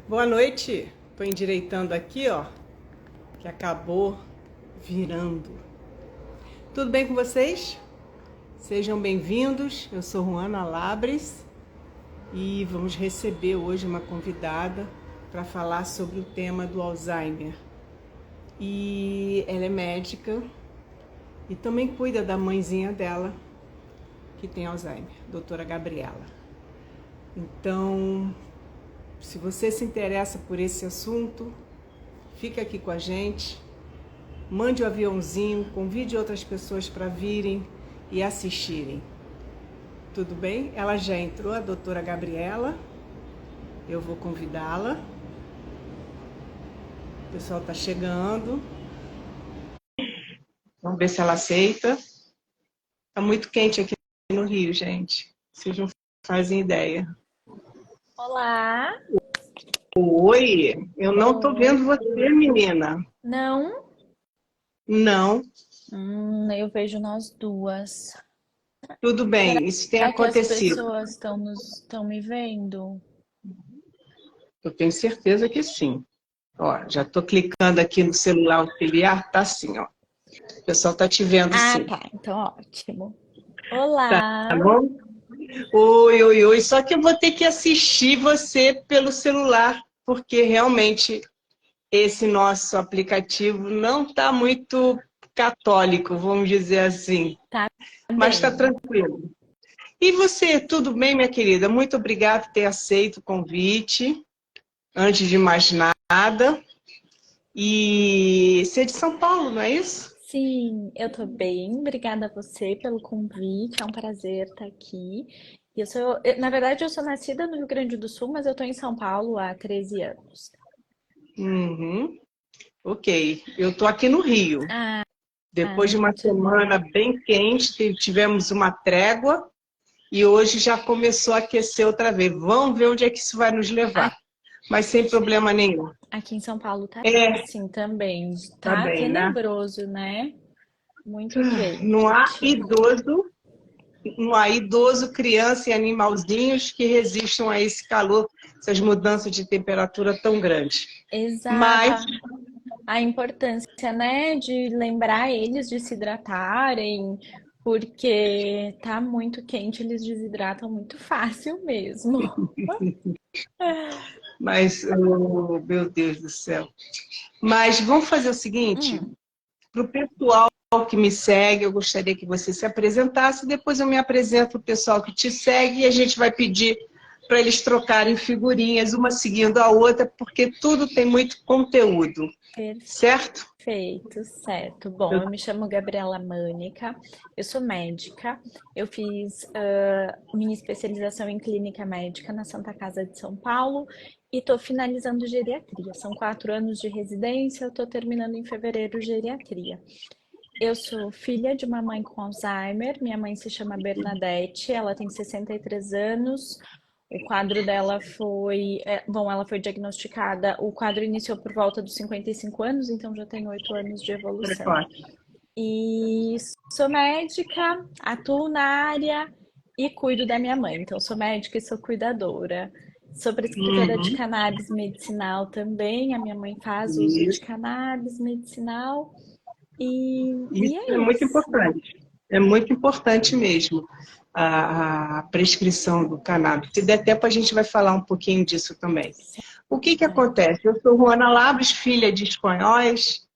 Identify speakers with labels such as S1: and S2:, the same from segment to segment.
S1: Boa noite. Tô endireitando aqui, ó, que acabou virando. Tudo bem com vocês? Sejam bem-vindos. Eu sou Juana Labres e vamos receber hoje uma convidada para falar sobre o tema do Alzheimer. E ela é médica e também cuida da mãezinha dela que tem Alzheimer, doutora Gabriela. Então, se você se interessa por esse assunto, fica aqui com a gente, mande o aviãozinho, convide outras pessoas para virem e assistirem. Tudo bem? Ela já entrou, a doutora Gabriela. Eu vou convidá-la. O pessoal está chegando. Vamos ver se ela aceita. Está muito quente aqui no Rio, gente. Vocês não fazem ideia.
S2: Olá.
S1: Oi, eu não estou
S2: Oi.
S1: vendo você, menina.
S2: Não?
S1: Não,
S2: Eu vejo nós duas.
S1: tudo bem, isso tem
S2: Será que as
S1: acontecido.
S2: pessoas estão me vendo?
S1: Eu tenho certeza que sim. Ó, já estou clicando aqui no celular auxiliar, tá assim, ó. O pessoal tá te vendo
S2: Ah,
S1: sim,
S2: tá. Então, ótimo.
S1: tá
S2: Olá.
S1: bom? Oi, oi, oi. Só que eu vou ter que assistir você pelo celular, porque realmente esse nosso aplicativo não está muito católico, vamos dizer assim.
S2: Tá
S1: Mas está
S2: bem.
S1: tranquilo. E você, tudo bem, minha querida? Muito obrigada por ter aceito o convite. Antes de mais nada. E você é de São Paulo, não é isso?
S2: Sim, eu tô bem. Obrigada a você pelo convite. É um prazer estar aqui. Na verdade, eu sou nascida no Rio Grande do Sul, mas eu tô em São Paulo há 13 anos.
S1: Uhum. Ok. Eu estou aqui no Rio.
S2: Ah,
S1: Depois de uma
S2: muito bom.
S1: semana bem quente, tivemos uma trégua e hoje já começou a aquecer outra vez. Vamos ver onde é que isso vai nos levar. Mas sem problema nenhum.
S2: Aqui em São Paulo tá
S1: É,
S2: assim também.
S1: tá
S2: Tá
S1: bem, né?
S2: tenebroso, né? Muito
S1: Não há
S2: quente.
S1: idoso, não há idoso, criança e animalzinhos que resistam a esse calor, essas mudanças de temperatura tão grandes.
S2: Exato.
S1: Mas
S2: A importância, né, de lembrar eles de se hidratarem, porque tá muito quente, eles desidratam muito fácil mesmo.
S1: oh, meu Deus do céu. Mas vamos fazer o seguinte,
S2: Hum,
S1: para o pessoal que me segue, eu gostaria que você se apresentasse, depois eu me apresento o pessoal que te segue e a gente vai pedir para eles trocarem figurinhas, uma seguindo a outra, porque tudo tem muito conteúdo, certo?
S2: perfeito, certo. Bom, eu me chamo Gabriela Mânica, eu sou médica, eu fiz minha especialização em clínica médica na Santa Casa de São Paulo e estou finalizando geriatria. São 4 anos de residência, eu estou terminando em fevereiro geriatria. Eu sou filha de uma mãe com Alzheimer. Minha mãe se chama Bernadette, ela tem 63 anos. O quadro dela foi. Bom, ela foi diagnosticada. O quadro iniciou por volta dos 55 anos, então já tem 8 anos de evolução.
S1: Precoce.
S2: E sou médica, atuo na área e cuido da minha mãe. Então, sou médica e sou cuidadora. Sou prescritora de
S1: Uhum.
S2: cannabis medicinal também. A minha mãe faz uso de
S1: Isso.
S2: cannabis medicinal. E
S1: Isso
S2: é
S1: é muito
S2: isso.
S1: importante. É muito importante mesmo, a prescrição do cannabis. Se der tempo, a gente vai falar um pouquinho disso também. O que que
S2: Certo.
S1: acontece? Eu sou Juana Labres, filha de espanhóis,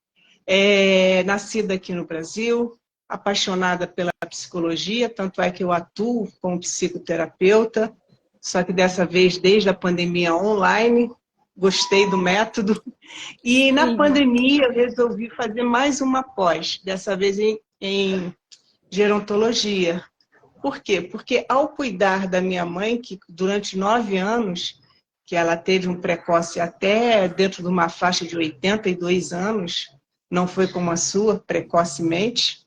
S1: nascida aqui no Brasil, apaixonada pela psicologia, tanto é que eu atuo como psicoterapeuta, só que dessa vez desde a pandemia online, gostei do método. E na
S2: Sim,
S1: pandemia eu resolvi fazer mais uma pós, dessa vez em gerontologia. Por quê? Porque ao cuidar da minha mãe, que durante 9 anos, que ela teve um precoce até dentro de uma faixa de 82 anos, não foi como a sua, precocemente,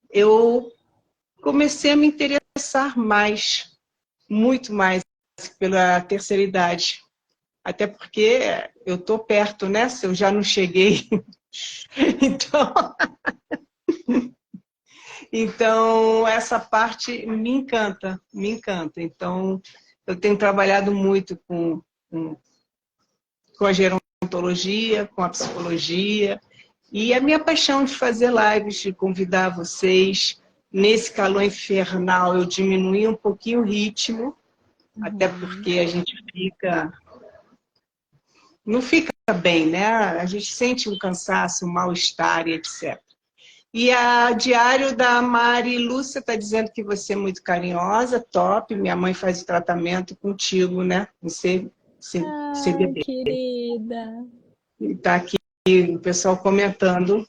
S1: eu comecei a me interessar mais, muito mais, pela terceira idade. Até porque eu estou perto, né? Se eu já não cheguei. Então, então, essa parte me encanta, me encanta. Então, eu tenho trabalhado muito com com a gerontologia, com a psicologia. E a minha paixão de fazer lives, de convidar vocês. Nesse calor infernal, eu diminuí um pouquinho o ritmo, até porque a gente não fica bem, né? A gente sente um cansaço, um mal-estar e etc. E a diário da Mari Lúcia está dizendo que você é muito carinhosa, top. Minha mãe faz o tratamento contigo, né? Com
S2: Ai,
S1: CBD.
S2: querida.
S1: Está aqui o pessoal comentando.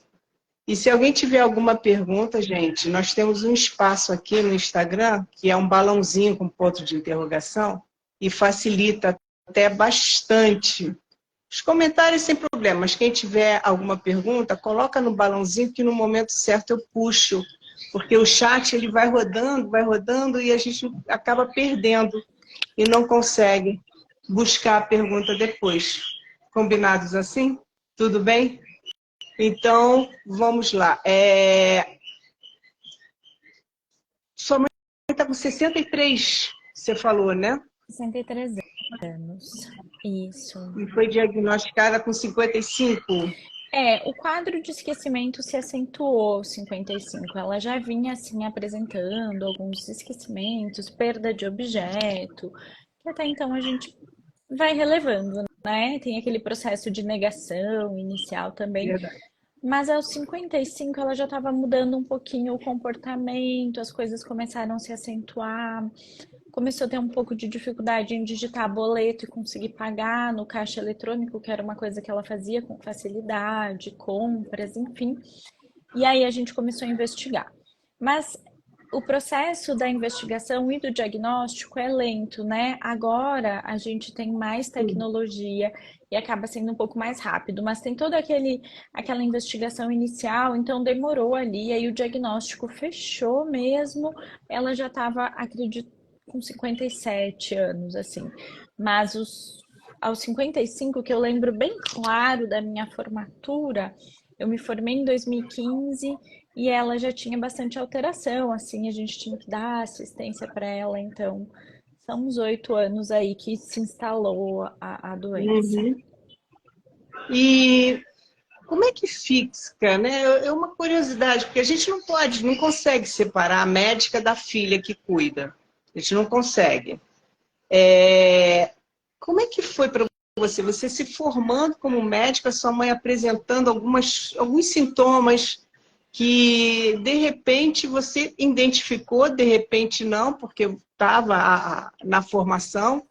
S1: E se alguém tiver alguma pergunta, gente, nós temos um espaço aqui no Instagram, que é um balãozinho com ponto de interrogação, e facilita até bastante. Os comentários sem problema, mas quem tiver alguma pergunta, coloca no balãozinho que no momento certo eu puxo, porque o chat ele vai rodando e a gente acaba perdendo e não consegue buscar a pergunta depois. Combinados assim? Tudo bem? Então, vamos lá. Sua mãe está com 63, você falou, né?
S2: 63 anos. Isso.
S1: E foi diagnosticada com 55.
S2: O quadro de esquecimento se acentuou aos 55. Ela já vinha assim apresentando alguns esquecimentos, perda de objeto, que até então a gente vai relevando, né? Tem aquele processo de negação inicial também.
S1: Verdade.
S2: Mas aos 55 ela já estava mudando um pouquinho o comportamento, as coisas começaram a se acentuar, começou a ter um pouco de dificuldade em digitar boleto e conseguir pagar no caixa eletrônico, que era uma coisa que ela fazia com facilidade, compras, enfim. E aí a gente começou a investigar. Mas o processo da investigação e do diagnóstico é lento, né? Agora a gente tem mais tecnologia e acaba sendo um pouco mais rápido, mas tem toda aquela investigação inicial, então demorou ali, aí o diagnóstico fechou mesmo, ela já estava, acredito, com 57 anos, assim. Mas aos 55, que eu lembro bem claro da minha formatura, eu me formei em 2015 e ela já tinha bastante alteração, assim, a gente tinha que dar assistência para ela, então são uns 8 anos aí que se instalou a doença.
S1: Uhum. E como é que fica, né? É uma curiosidade, porque a gente não consegue separar a médica da filha que cuida. A gente não consegue. Como é que foi para você? Você se formando como médica, sua mãe apresentando alguns sintomas que, de repente, você identificou, de repente não, porque estava na formação,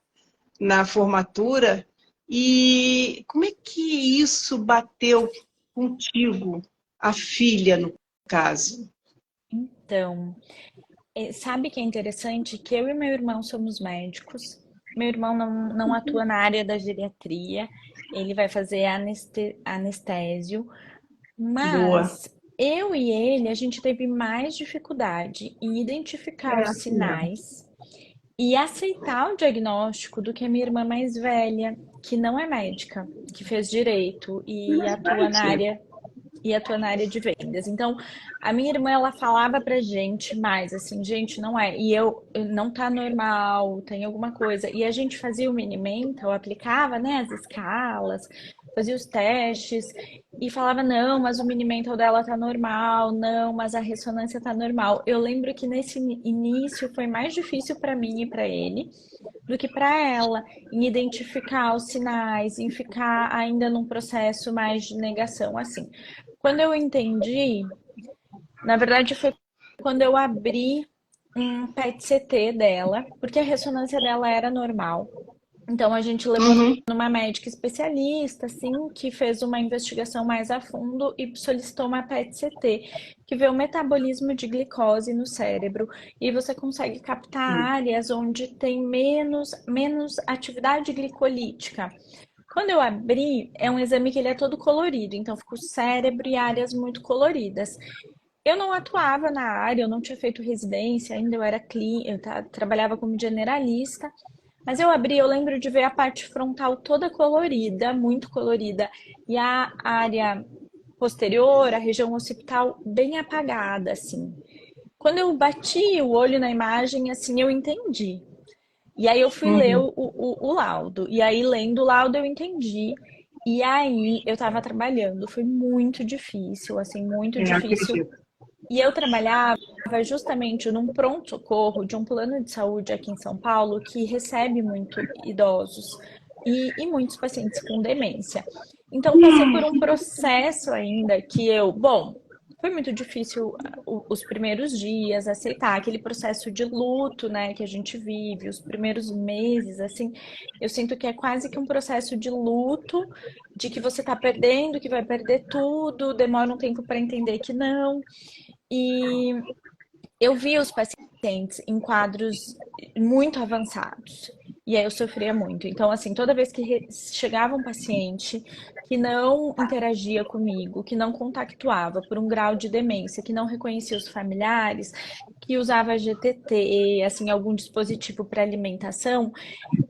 S1: na formatura. E como é que isso bateu contigo, a filha, no caso?
S2: Então, sabe que é interessante que eu e meu irmão somos médicos. Meu irmão não atua na área da geriatria, ele vai fazer anestésio,
S1: Boa.
S2: mas eu e ele, a gente teve mais dificuldade em identificar os
S1: Assim mesmo.
S2: sinais e aceitar o diagnóstico do que a minha irmã mais velha, que não é médica, que fez direito
S1: Verdade.
S2: e atua na área de vendas. Então, a minha irmã, ela falava pra gente mais assim, gente, não é. E não tá normal, tem alguma coisa. E a gente fazia o Mini-Mental, aplicava, né, as escalas, fazia os testes e falava, não, mas o Mini-Mental dela tá normal, não, mas a ressonância tá normal. Eu lembro que nesse início foi mais difícil para mim e para ele do que para ela, em identificar os sinais, em ficar ainda num processo mais de negação, assim. Quando eu entendi, na verdade foi quando eu abri um PET-CT dela, porque a ressonância dela era normal. Então a gente levou
S1: Uhum.
S2: numa médica especialista, assim, que fez uma investigação mais a fundo e solicitou uma PET-CT, que vê o metabolismo de glicose no cérebro e você consegue captar áreas onde tem menos atividade glicolítica. Quando eu abri, é um exame que ele é todo colorido, então fica o cérebro e áreas muito coloridas. Eu não atuava na área, eu não tinha feito residência ainda, eu era trabalhava como generalista, mas eu abri, eu lembro de ver a parte frontal toda colorida, muito colorida, e a área posterior, a região occipital, bem apagada, assim. Quando eu bati o olho na imagem, assim, eu entendi. E aí eu fui ler
S1: Uhum.
S2: o laudo. E aí, lendo o laudo, eu entendi. E aí, eu tava trabalhando. Foi muito difícil, assim, muito
S1: Eu
S2: difícil.
S1: acredito.
S2: E eu trabalhava justamente num pronto-socorro de um plano de saúde aqui em São Paulo que recebe muito idosos e muitos pacientes com demência. Então, passei por um processo ainda que bom, foi muito difícil os primeiros dias aceitar aquele processo de luto, né, que a gente vive, os primeiros meses, assim, eu sinto que é quase que um processo de luto, de que você tá perdendo, que vai perder tudo, demora um tempo para entender que não. E eu vi os pacientes em quadros muito avançados. E aí eu sofria muito. Então, assim, toda vez que chegava um paciente que não interagia comigo, que não contactuava por um grau de demência, que não reconhecia os familiares, que usava GTT, assim, algum dispositivo para alimentação,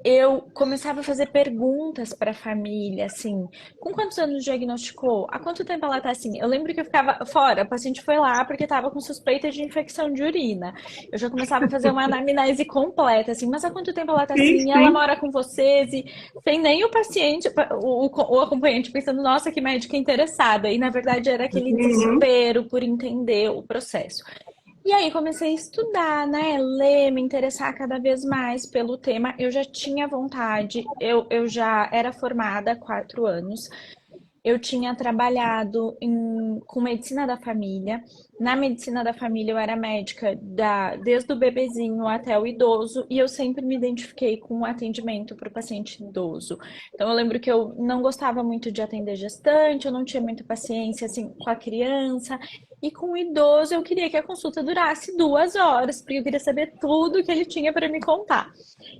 S2: eu começava a fazer perguntas para a família, assim, com quantos anos diagnosticou? Há quanto tempo ela tá assim? Eu lembro que eu ficava fora, o paciente foi lá porque estava com suspeita de infecção de urina. Eu já começava a fazer uma anamnese completa, assim, mas há quanto tempo ela tá
S1: Sim,
S2: assim? E ela
S1: sim.
S2: mora com vocês? E sem nem o paciente, o acompanhante pensando, nossa, que médica interessada. E na verdade era aquele
S1: Uhum.
S2: desespero por entender o processo. E aí comecei a estudar, né? Ler, me interessar cada vez mais pelo tema. Eu já tinha vontade, eu já era formada há 4 anos. Eu tinha trabalhado com medicina da família. Na medicina da família, eu era médica desde o bebezinho até o idoso, e eu sempre me identifiquei com o atendimento para o paciente idoso. Então, eu lembro que eu não gostava muito de atender gestante, eu não tinha muita paciência assim, com a criança. E com o idoso, eu queria que a consulta durasse 2 horas, porque eu queria saber tudo que ele tinha para me contar.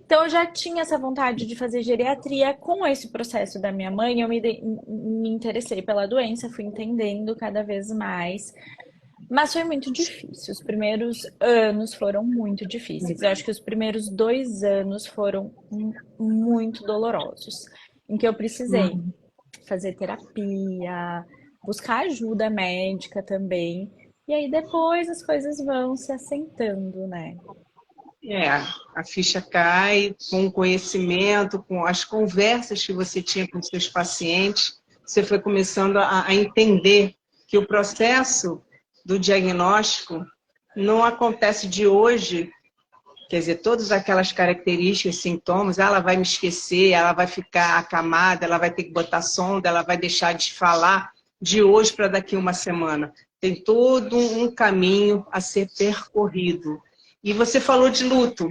S2: Então, eu já tinha essa vontade de fazer geriatria. Com esse processo da minha mãe, eu me interessei pela doença, fui entendendo cada vez mais. Mas foi muito difícil. Os primeiros anos foram muito difíceis. Eu acho que os primeiros 2 anos foram muito dolorosos, em que eu precisei
S1: Uhum.
S2: fazer terapia, buscar ajuda médica também. E aí depois as coisas vão se assentando, né?
S1: É, a ficha cai com o conhecimento, com as conversas que você tinha com seus pacientes, você foi começando a entender que o processo do diagnóstico não acontece de hoje, quer dizer, todas aquelas características, sintomas, ela vai me esquecer, ela vai ficar acamada, ela vai ter que botar sonda, ela vai deixar de falar de hoje para daqui uma semana. Tem todo um caminho a ser percorrido. E você falou de luto,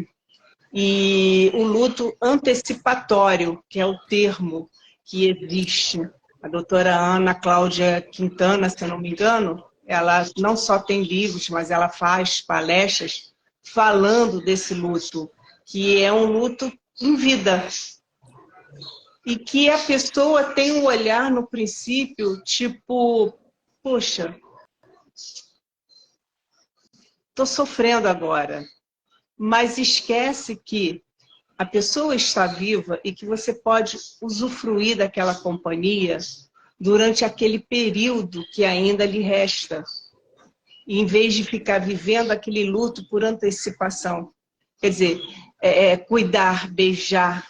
S1: e o luto antecipatório, que é o termo que existe. A doutora Ana Cláudia Quintana, se eu não me engano, ela não só tem livros, mas ela faz palestras falando desse luto, que é um luto em vida. E que a pessoa tem um olhar no princípio, tipo, poxa, estou sofrendo agora. Mas esquece que a pessoa está viva e que você pode usufruir daquela companhia durante aquele período que ainda lhe resta, em vez de ficar vivendo aquele luto por antecipação. Quer dizer, cuidar, beijar,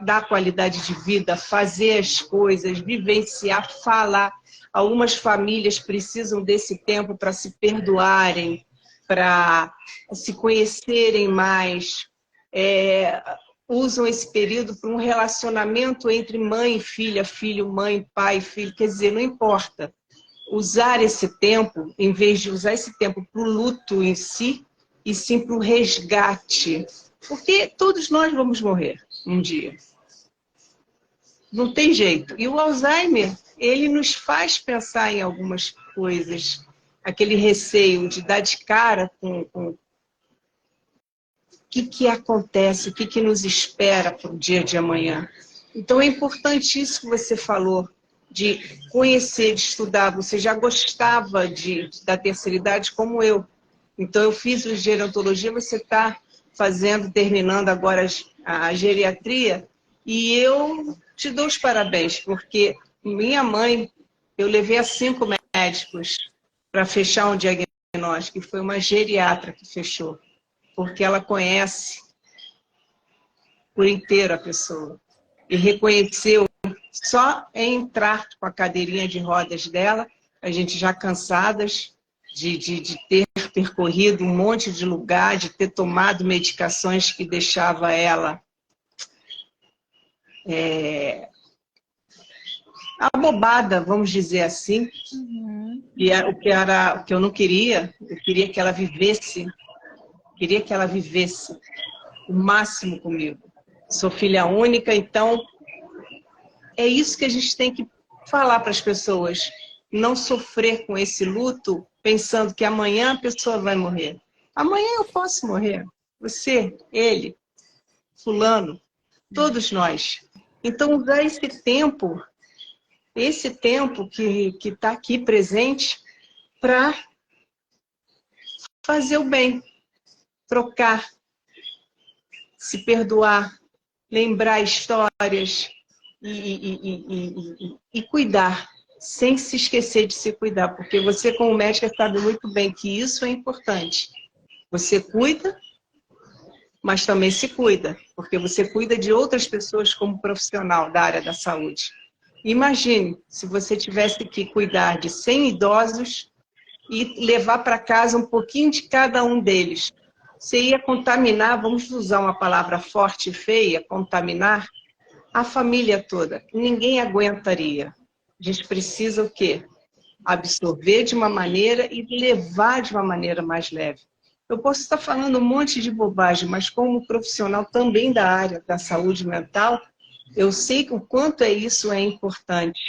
S1: dar qualidade de vida, fazer as coisas, vivenciar, falar. Algumas famílias precisam desse tempo para se perdoarem, para se conhecerem mais, usam esse período para um relacionamento entre mãe e filha, filho, mãe, pai, filho, quer dizer, não importa. Usar esse tempo, em vez de usar esse tempo para o luto em si, e sim para o resgate. Porque todos nós vamos morrer um dia. Não tem jeito. E o Alzheimer, ele nos faz pensar em algumas coisas. Aquele receio de dar de cara com o que acontece, o que nos espera para o dia de amanhã. Então é importante isso que você falou, de conhecer, de estudar. Você já gostava da terceira idade como eu. Então eu fiz o gerontologia, você está fazendo, terminando agora a geriatria, e eu te dou os parabéns, porque minha mãe, eu levei a 5 médicos para fechar um diagnóstico, e foi uma geriatra que fechou, porque ela conhece por inteiro a pessoa. E reconheceu, só em entrar com a cadeirinha de rodas dela, a gente já cansadas de ter percorrido um monte de lugar, de ter tomado medicações que deixava ela abobada, vamos dizer assim. E o que eu não queria, eu queria que ela vivesse o máximo comigo. Sou filha única, então é isso que a gente tem que falar para as pessoas. Não sofrer com esse luto pensando que amanhã a pessoa vai morrer. Amanhã eu posso morrer. Você, ele, fulano, todos nós. Então usar esse tempo que está aqui presente para fazer o bem, trocar, se perdoar, lembrar histórias e cuidar, sem se esquecer de se cuidar, porque você, como médica, sabe muito bem que isso é importante. Você cuida, mas também se cuida, porque você cuida de outras pessoas como profissional da área da saúde. Imagine se você tivesse que cuidar de 100 idosos e levar para casa um pouquinho de cada um deles. Você ia contaminar, vamos usar uma palavra forte e feia, contaminar, a família toda. Ninguém aguentaria. A gente precisa o quê? Absorver de uma maneira e levar de uma maneira mais leve. Eu posso estar falando um monte de bobagem, mas como profissional também da área da saúde mental, eu sei o quanto isso é importante.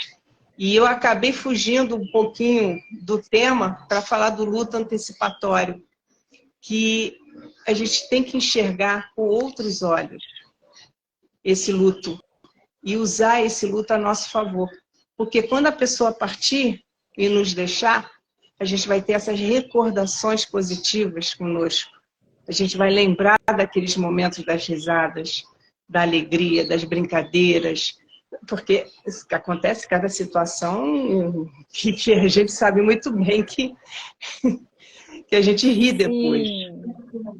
S1: E eu acabei fugindo um pouquinho do tema para falar do luto antecipatório, que a gente tem que enxergar com outros olhos esse luto e usar esse luto a nosso favor. Porque quando a pessoa partir e nos deixar, a gente vai ter essas recordações positivas conosco. A gente vai lembrar daqueles momentos das risadas, da alegria, das brincadeiras, porque isso que acontece, cada situação que a gente sabe muito bem que a gente ri depois.
S2: Sim.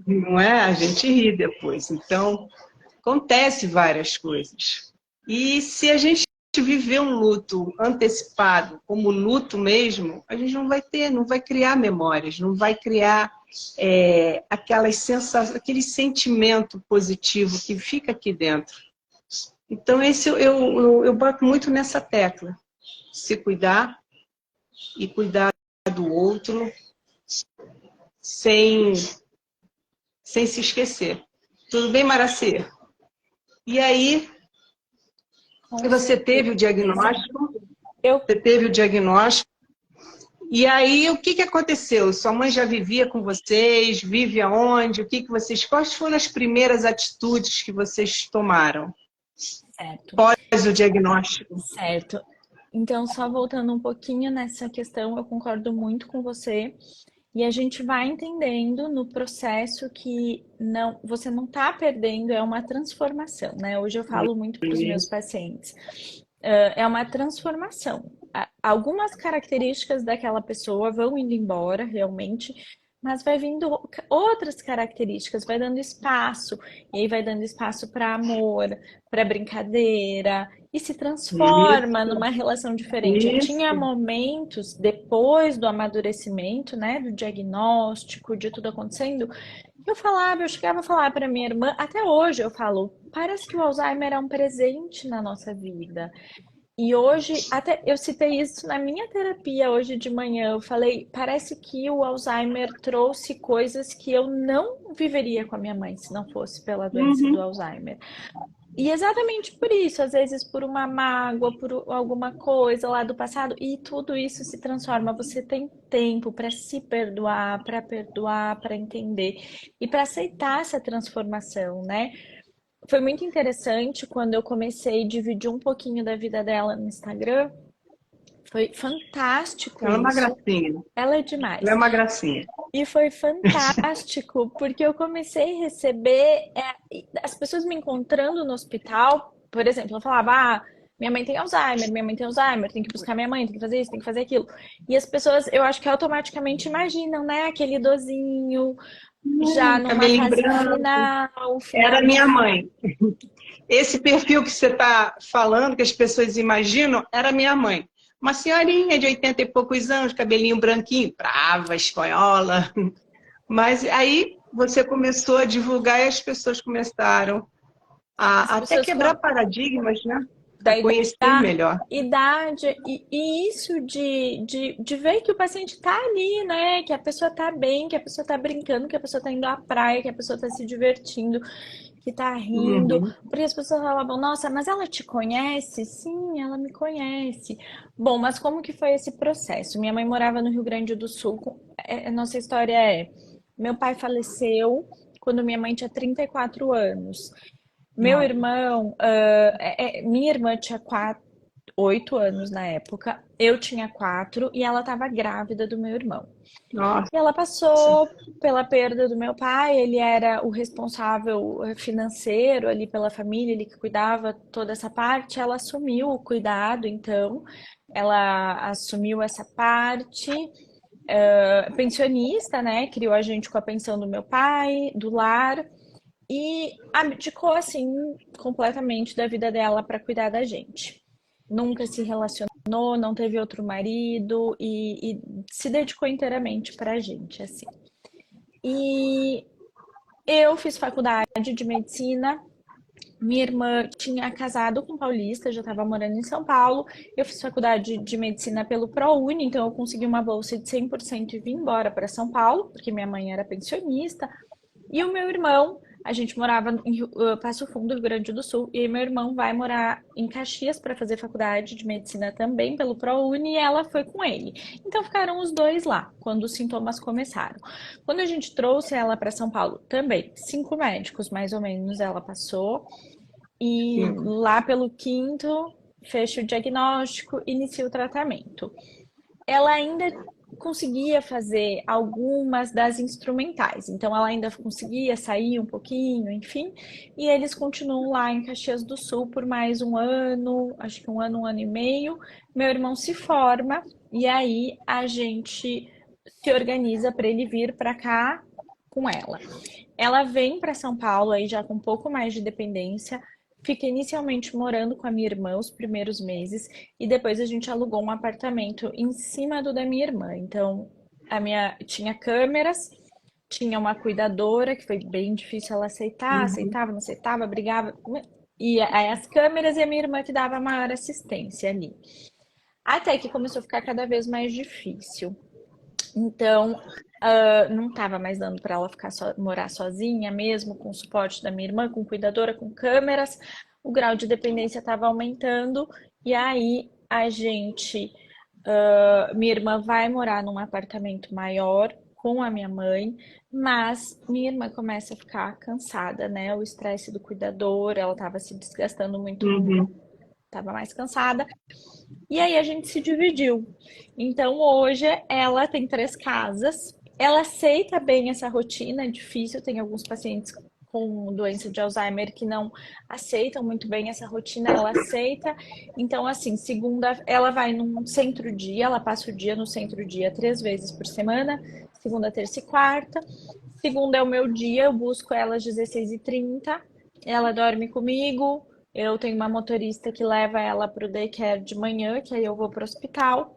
S1: Não é? A gente ri depois. Então, acontece várias coisas. E se a gente viver um luto antecipado, como luto mesmo, a gente não vai criar memórias, não vai criar aquelas sensações, aquele sentimento positivo que fica aqui dentro. Então, eu bato muito nessa tecla. Se cuidar e cuidar do outro sem se esquecer. Tudo bem, Maraci? E aí, você teve o diagnóstico? Você teve o diagnóstico. E aí, o que aconteceu? Sua mãe já vivia com vocês? Vive aonde? Quais foram as primeiras atitudes que vocês tomaram?
S2: Certo.
S1: Após o diagnóstico.
S2: Certo. Então, só voltando um pouquinho nessa questão, eu concordo muito com você. E a gente vai entendendo no processo que você não está perdendo, é uma transformação, né? Hoje eu falo muito para os meus pacientes. É uma transformação. Algumas características daquela pessoa vão indo embora, realmente, mas vai vindo outras características, vai dando espaço, e aí vai dando espaço para amor, para brincadeira, e se transforma numa relação diferente. Eu tinha momentos, depois do amadurecimento, né, do diagnóstico, de tudo acontecendo, eu chegava a falar para minha irmã, até hoje eu falo, parece que o Alzheimer é um presente na nossa vida. E hoje, até eu citei isso na minha terapia hoje de manhã, eu falei, parece que o Alzheimer trouxe coisas que eu não viveria com a minha mãe se não fosse pela doença do Alzheimer. E exatamente por isso, às vezes por uma mágoa, por alguma coisa lá do passado, e tudo isso se transforma. Você tem tempo para se perdoar, para entender e para aceitar essa transformação, né? Foi muito interessante quando eu comecei a dividir um pouquinho da vida dela no Instagram. Foi fantástico
S1: Ela é uma
S2: isso.
S1: gracinha.
S2: Ela é demais.
S1: Ela é uma gracinha.
S2: E foi fantástico, porque eu comecei a receber as pessoas me encontrando no hospital. Por exemplo, eu falava, minha mãe tem Alzheimer, tem que buscar minha mãe, tem que fazer isso, tem que fazer aquilo. E as pessoas, eu acho que automaticamente imaginam, né, aquele idosinho já numa fase final.
S1: Era minha mãe. Esse perfil que você está falando, que as pessoas imaginam, era minha mãe. Uma senhorinha de 80 e poucos anos, cabelinho branquinho, brava, espanhola. Mas aí você começou a divulgar e as pessoas começaram
S2: As
S1: a até
S2: pessoas
S1: quebrar paradigmas, né? A
S2: da
S1: conhecer melhor.
S2: idade e isso de ver que o paciente está ali, né? Que a pessoa está bem, que a pessoa está brincando, que a pessoa está indo à praia, que a pessoa está se divertindo, que está rindo.
S1: Uhum.
S2: Porque as pessoas falavam, nossa, mas ela te conhece? Sim, ela me conhece. Bom, mas como que foi esse processo? Minha mãe morava no Rio Grande do Sul. A nossa história é, meu pai faleceu quando minha mãe tinha 34 anos. Meu
S1: Nossa.
S2: irmão, minha irmã tinha 8 anos na época, eu tinha 4 e ela estava grávida do meu irmão.
S1: Nossa.
S2: E ela passou pela perda do meu pai, ele era o responsável financeiro ali pela família, ele que cuidava toda essa parte, ela assumiu o cuidado, então, ela assumiu essa parte, pensionista, né? Criou a gente com a pensão do meu pai, do lar, e abdicou assim completamente da vida dela para cuidar da gente. Nunca se relacionou, não teve outro marido e se dedicou inteiramente para a gente, assim. E eu fiz faculdade de medicina. Minha irmã tinha casado com um paulista, já estava morando em São Paulo. Eu fiz faculdade de medicina pelo ProUni, então eu consegui uma bolsa de 100% e vim embora para São Paulo, porque minha mãe era pensionista. E o meu irmão, a gente morava em Passo Fundo, Rio Grande do Sul, e meu irmão vai morar em Caxias para fazer faculdade de medicina também pelo ProUni, e ela foi com ele. Então ficaram os dois lá, quando os sintomas começaram. Quando a gente trouxe ela para São Paulo, também, 5 médicos mais ou menos ela passou, e
S1: Cinco.
S2: lá pelo quinto, fecha o diagnóstico, inicia o tratamento. Ela ainda conseguia fazer algumas das instrumentais, então ela ainda conseguia sair um pouquinho, enfim, e eles continuam lá em Caxias do Sul por mais um ano, acho que um ano e meio. Meu irmão se forma e aí a gente se organiza para ele vir para cá com ela. Ela vem para São Paulo aí já com um pouco mais de dependência. Fica inicialmente morando com a minha irmã os primeiros meses e depois a gente alugou um apartamento em cima do da minha irmã. Então, a minha tinha câmeras, tinha uma cuidadora que foi bem difícil ela aceitar,
S1: Uhum.
S2: aceitava, não aceitava, brigava. E aí as câmeras e a minha irmã que dava a maior assistência ali. Até que começou a ficar cada vez mais difícil. Então, não estava mais dando para ela ficar morar sozinha, mesmo com o suporte da minha irmã, com cuidadora, com câmeras. O grau de dependência estava aumentando e aí a gente, minha irmã vai morar num apartamento maior com a minha mãe, mas minha irmã começa a ficar cansada, né? O estresse do cuidador, ela estava se desgastando muito,
S1: Uhum.
S2: estava mais cansada. E aí a gente se dividiu. Então hoje ela tem 3 casas. Ela aceita bem essa rotina, é difícil. Tem alguns pacientes com doença de Alzheimer que não aceitam muito bem essa rotina, ela aceita. Então, assim, segunda, ela vai num centro-dia, ela passa o dia no centro-dia 3 vezes por semana, segunda, terça e quarta. Segunda é o meu dia, eu busco ela às 16h30. Ela dorme comigo, eu tenho uma motorista que leva ela pro daycare de manhã, que aí eu vou pro hospital.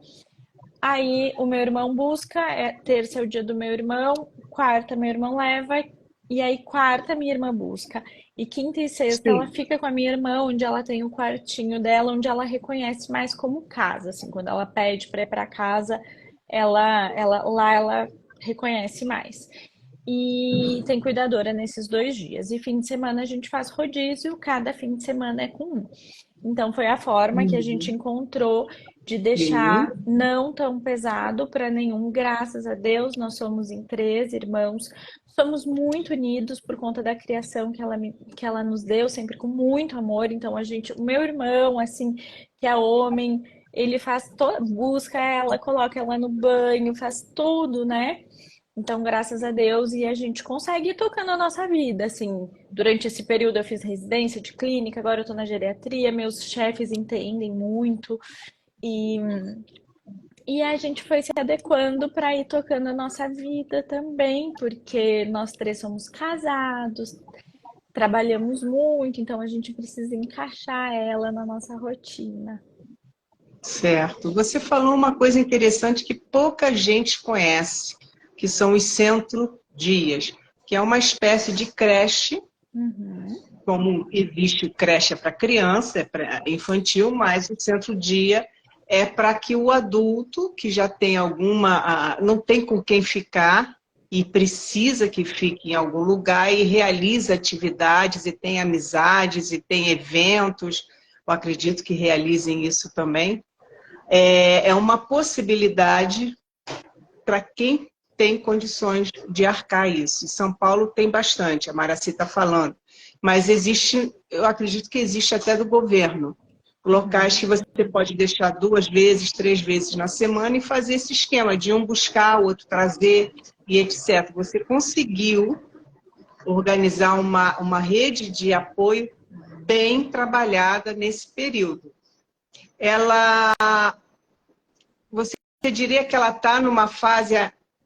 S2: Aí o meu irmão busca, terça é o dia do meu irmão, quarta meu irmão leva, e aí quarta minha irmã busca. E quinta e sexta ela
S1: Sim.
S2: fica com a minha irmã, onde ela tem o quartinho dela, onde ela reconhece mais como casa, assim, quando ela pede para ir para casa, lá ela reconhece mais. E tem cuidadora nesses 2 dias. E fim de semana a gente faz rodízio, cada fim de semana é com um. Então foi a forma que a gente
S1: Uhum.
S2: encontrou de
S1: Sim.
S2: deixar não tão pesado para nenhum. Graças a Deus, nós somos em 3 irmãos. Somos muito unidos por conta da criação que ela nos deu, sempre com muito amor. Então a gente, o meu irmão, assim, que é homem, ele faz busca ela, coloca ela no banho, faz tudo, né? Então, graças a Deus, e a gente consegue ir tocando a nossa vida, assim. Durante esse período eu fiz residência de clínica, agora eu tô na geriatria, meus chefes entendem muito e, e a gente foi se adequando para ir tocando a nossa vida também, porque nós 3 somos casados, trabalhamos muito, então a gente precisa encaixar ela na nossa rotina.
S1: Certo. Você falou uma coisa interessante que pouca gente conhece, que são os centro-dias, que é uma espécie de creche,
S2: Uhum.
S1: como existe creche para criança, é para infantil, mas o centro-dia é para que o adulto que já tem não tem com quem ficar e precisa que fique em algum lugar e realize atividades e tem amizades e tem eventos, eu acredito que realizem isso também. É uma possibilidade para quem tem condições de arcar isso. Em São Paulo tem bastante, a Maraci está falando. Mas existe, eu acredito que existe até do governo. Locais que você pode deixar 2 vezes, 3 vezes na semana e fazer esse esquema de um buscar, o outro trazer e etc. Você conseguiu organizar uma rede de apoio bem trabalhada nesse período. Você diria que ela está numa fase,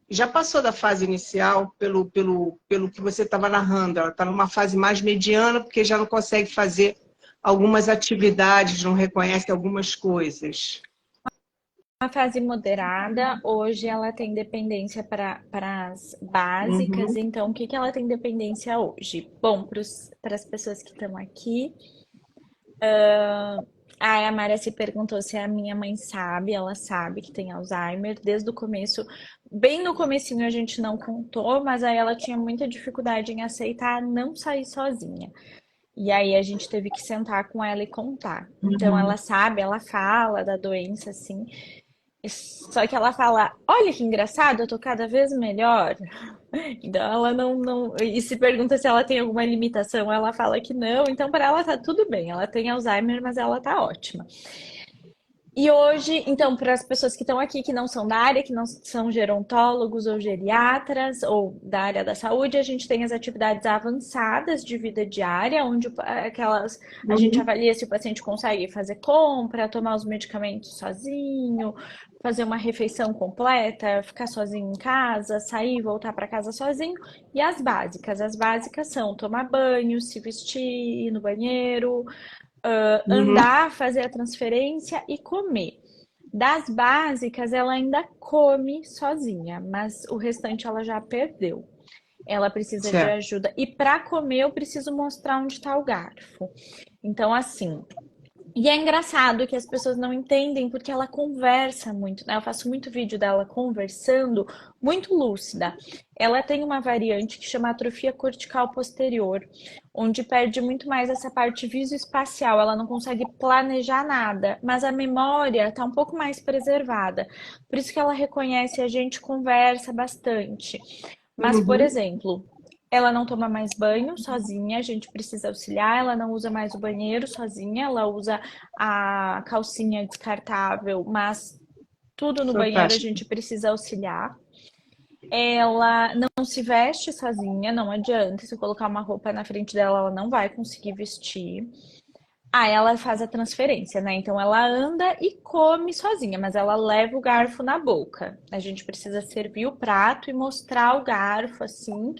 S1: já passou da fase inicial, pelo que você estava narrando, ela está numa fase mais mediana, porque já não consegue fazer algumas atividades, não reconhece algumas coisas.
S2: Uma fase moderada, hoje ela tem dependência para as básicas,
S1: Uhum,
S2: então o que que ela tem dependência hoje? Bom, para as pessoas que estão aqui, a Mara se perguntou se a minha mãe sabe, ela sabe que tem Alzheimer, desde o começo, bem no comecinho a gente não contou, mas aí ela tinha muita dificuldade em aceitar não sair sozinha. E aí a gente teve que sentar com ela e contar. Então
S1: uhum.
S2: ela sabe, ela fala da doença assim, só que ela fala, olha que engraçado, eu tô cada vez melhor. Então ela não. E se pergunta se ela tem alguma limitação, ela fala que não. Então para ela tá tudo bem. Ela tem Alzheimer, mas ela tá ótima. E hoje, então, para as pessoas que estão aqui, que não são da área, que não são gerontólogos ou geriatras ou da área da saúde, a gente tem as atividades avançadas de vida diária, onde a gente
S1: Uhum.
S2: avalia se o paciente consegue fazer compra, tomar os medicamentos sozinho, fazer uma refeição completa, ficar sozinho em casa, sair e voltar para casa sozinho. E as básicas. As básicas são tomar banho, se vestir, ir no banheiro,
S1: Uhum.
S2: andar, fazer a transferência e comer. Das básicas, ela ainda come sozinha, mas o restante ela já perdeu. Ela precisa de
S1: Certo.
S2: ajuda. E para comer, eu preciso mostrar onde está o garfo. Então, assim, e é engraçado que as pessoas não entendem porque ela conversa muito, né? Eu faço muito vídeo dela conversando, muito lúcida. Ela tem uma variante que chama atrofia cortical posterior, onde perde muito mais essa parte visoespacial. Ela não consegue planejar nada, mas a memória está um pouco mais preservada. Por isso que ela reconhece a gente, conversa bastante. Mas, por
S1: Uhum.
S2: exemplo, ela não toma mais banho sozinha, a gente precisa auxiliar. Ela não usa mais o banheiro sozinha, ela usa a calcinha descartável, mas tudo no banheiro a
S1: Fantástico.
S2: gente precisa auxiliar. Ela não se veste sozinha, não adianta. Se eu colocar uma roupa na frente dela, ela não vai conseguir vestir. Aí ela faz a transferência, né? Então ela anda e come sozinha, mas ela leva o garfo na boca. A gente precisa servir o prato e mostrar o garfo assim.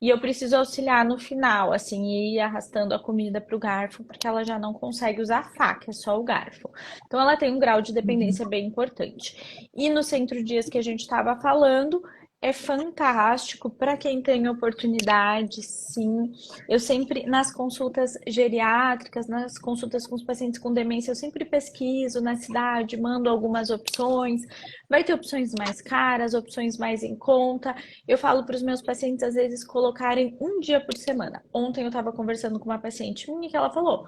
S2: E eu preciso auxiliar no final, assim, e ir arrastando a comida para o garfo, porque ela já não consegue usar a faca, é só o garfo. Então ela tem um grau de dependência bem importante. E no centro dias que a gente estava falando, é fantástico para quem tem oportunidade, sim. Eu sempre, nas consultas geriátricas, nas consultas com os pacientes com demência, eu sempre pesquiso na cidade, mando algumas opções. Vai ter opções mais caras, opções mais em conta. Eu falo para os meus pacientes, às vezes, colocarem um dia por semana. Ontem eu estava conversando com uma paciente minha que ela falou: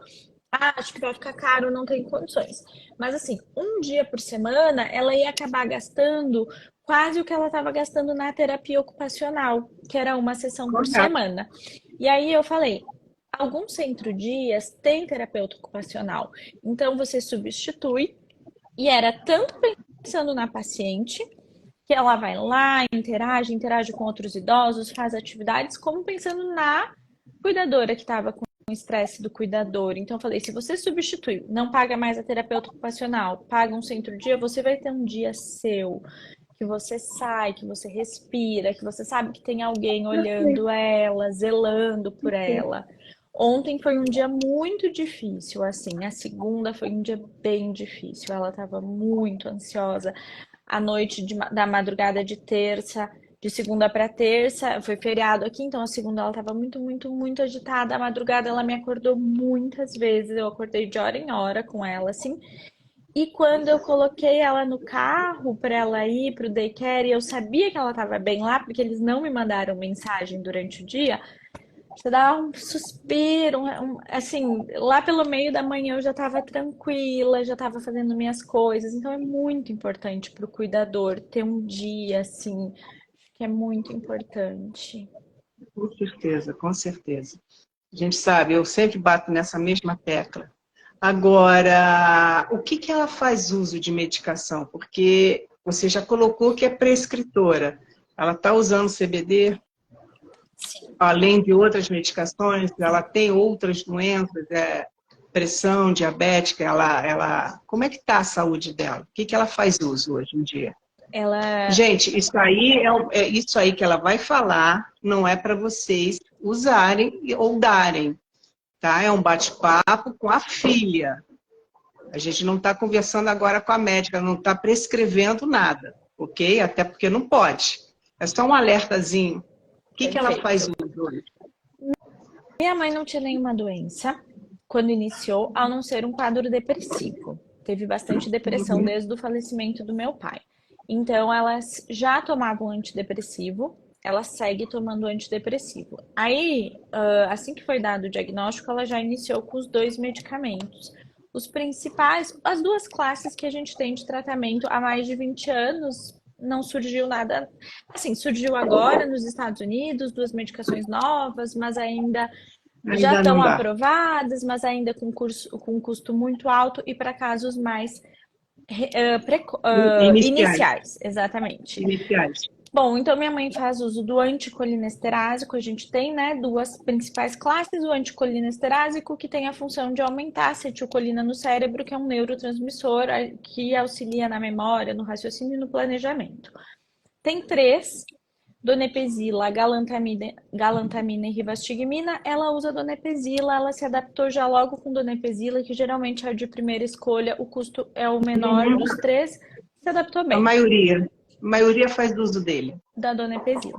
S2: ah, acho que vai ficar caro, não tem condições. Mas assim, um dia por semana, ela ia acabar gastando quase o que ela estava gastando na terapia ocupacional, que era uma sessão por
S1: Correto.
S2: semana. E aí eu falei, alguns centro-dias tem terapeuta ocupacional, então você substitui. E era tanto pensando na paciente, que ela vai lá, interage com outros idosos, faz atividades, como pensando na cuidadora que estava com o estresse do cuidador. Então, eu falei: se você substitui, não paga mais a terapeuta ocupacional, paga um centro-dia, você vai ter um dia seu, que você sai, que você respira, que você sabe que tem alguém olhando ela, zelando por ela. Ontem foi um dia muito difícil, assim. A segunda foi um dia bem difícil. Ela estava muito ansiosa. A noite da madrugada de terça, de segunda para terça, foi feriado aqui, então a segunda ela estava muito, muito, muito agitada. A madrugada ela me acordou muitas vezes. Eu acordei de hora em hora com ela, assim. E quando eu coloquei ela no carro para ela ir para o daycare, eu sabia que ela estava bem lá, porque eles não me mandaram mensagem durante o dia. Você dá um suspiro, assim, lá pelo meio da manhã eu já estava tranquila, já estava fazendo minhas coisas. Então é muito importante para o cuidador ter um dia assim, que é muito importante.
S1: Com certeza, com certeza. A gente sabe, eu sempre bato nessa mesma tecla. Agora, o que que ela faz uso de medicação? Porque você já colocou que é prescritora. Ela está usando CBD,
S2: Sim.
S1: além de outras medicações, ela tem outras doenças, pressão, diabética, como é que está a saúde dela? O que que ela faz uso hoje em dia?
S2: Ela
S1: Gente, isso aí isso aí que ela vai falar, não é para vocês usarem ou darem, tá? É um bate-papo com a filha. A gente não está conversando agora com a médica, não está prescrevendo nada, ok? Até porque não pode. É só um alertazinho. O que que ela faz
S2: Perfeito.
S1: uso hoje?
S2: Minha mãe não tinha nenhuma doença quando iniciou, a não ser um quadro depressivo. Teve bastante depressão
S1: Uhum.
S2: desde o falecimento do meu pai. Então, ela já tomava um antidepressivo, ela segue tomando antidepressivo. Aí, assim que foi dado o diagnóstico, ela já iniciou com os dois medicamentos. Os principais, as duas classes que a gente tem de tratamento há mais de 20 anos, não surgiu nada. Assim, surgiu agora nos Estados Unidos, duas medicações novas, mas ainda já
S1: Ainda não
S2: estão
S1: dá.
S2: aprovadas, mas ainda com custo muito alto e para casos mais
S1: Iniciais.
S2: iniciais, exatamente.
S1: Iniciais.
S2: Bom, então minha mãe faz uso do anticolinesterase, a gente tem, né, duas principais classes, o anticolinesterase, que tem a função de aumentar a acetilcolina no cérebro, que é um neurotransmissor que auxilia na memória, no raciocínio e no planejamento. Tem três, donepezila, galantamina e rivastigmina. Ela usa donepezila, ela se adaptou já logo com donepezila, que geralmente é a de primeira escolha, o custo é o menor
S1: Uhum.
S2: dos três, se adaptou
S1: A
S2: bem,
S1: maioria. A maioria faz uso dele.
S2: da donepezila.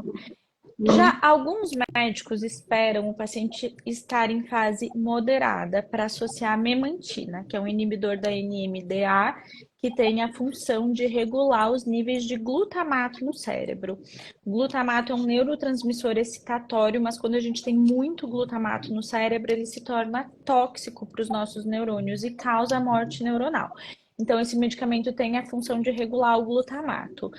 S2: Já
S1: Uhum.
S2: alguns médicos esperam o paciente estar em fase moderada para associar a memantina, que é um inibidor da NMDA, que tem a função de regular os níveis de glutamato no cérebro. O glutamato é um neurotransmissor excitatório, mas quando a gente tem muito glutamato no cérebro, ele se torna tóxico para os nossos neurônios e causa morte neuronal. Então, esse medicamento tem a função de regular o glutamato.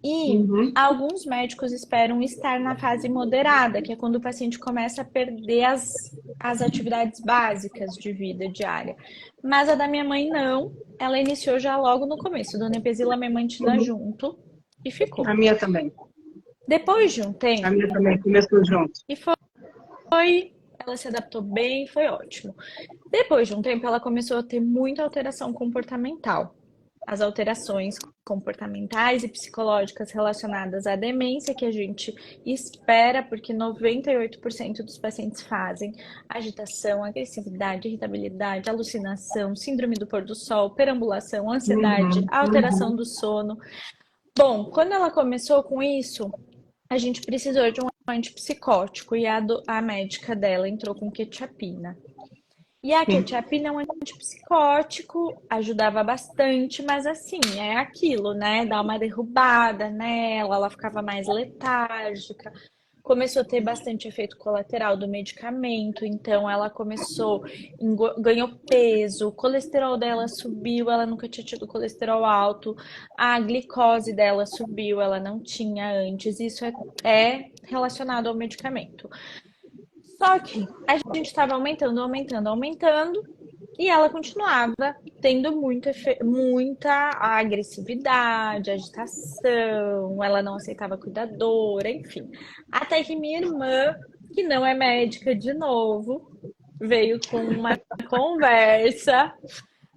S2: E
S1: Uhum.
S2: alguns médicos esperam estar na fase moderada, que é quando o paciente começa a perder as atividades básicas de vida diária. Mas a da minha mãe não, ela iniciou já logo no começo, donepezila memantina
S1: Uhum.
S2: junto e ficou.
S1: A minha também.
S2: Depois de um
S1: A minha
S2: tempo,
S1: também começou junto.
S2: e foi, ela se adaptou bem, foi ótimo. Depois de um tempo, ela começou a ter muita alteração comportamental. As alterações comportamentais e psicológicas relacionadas à demência que a gente espera, porque 98% dos pacientes fazem agitação, agressividade, irritabilidade, alucinação, síndrome do pôr do sol, perambulação, ansiedade,
S1: Uhum.
S2: alteração
S1: Uhum.
S2: do sono. Bom, quando ela começou com isso, a gente precisou de um antipsicótico e a médica dela entrou com quetiapina. E a
S1: Sim.
S2: quetiapina é um antipsicótico, ajudava bastante, mas assim, é aquilo, né? Dá uma derrubada nela, ela ficava mais letárgica. Começou a ter bastante efeito colateral do medicamento, então ela começou, ganhou peso, o colesterol dela subiu, ela nunca tinha tido colesterol alto, a glicose dela subiu, ela não tinha antes. Isso é relacionado ao medicamento. Só que a gente estava aumentando, aumentando, aumentando, e ela continuava tendo muita agressividade, agitação, ela não aceitava cuidadora, enfim. Até que minha irmã, que não é médica de novo, veio com uma conversa.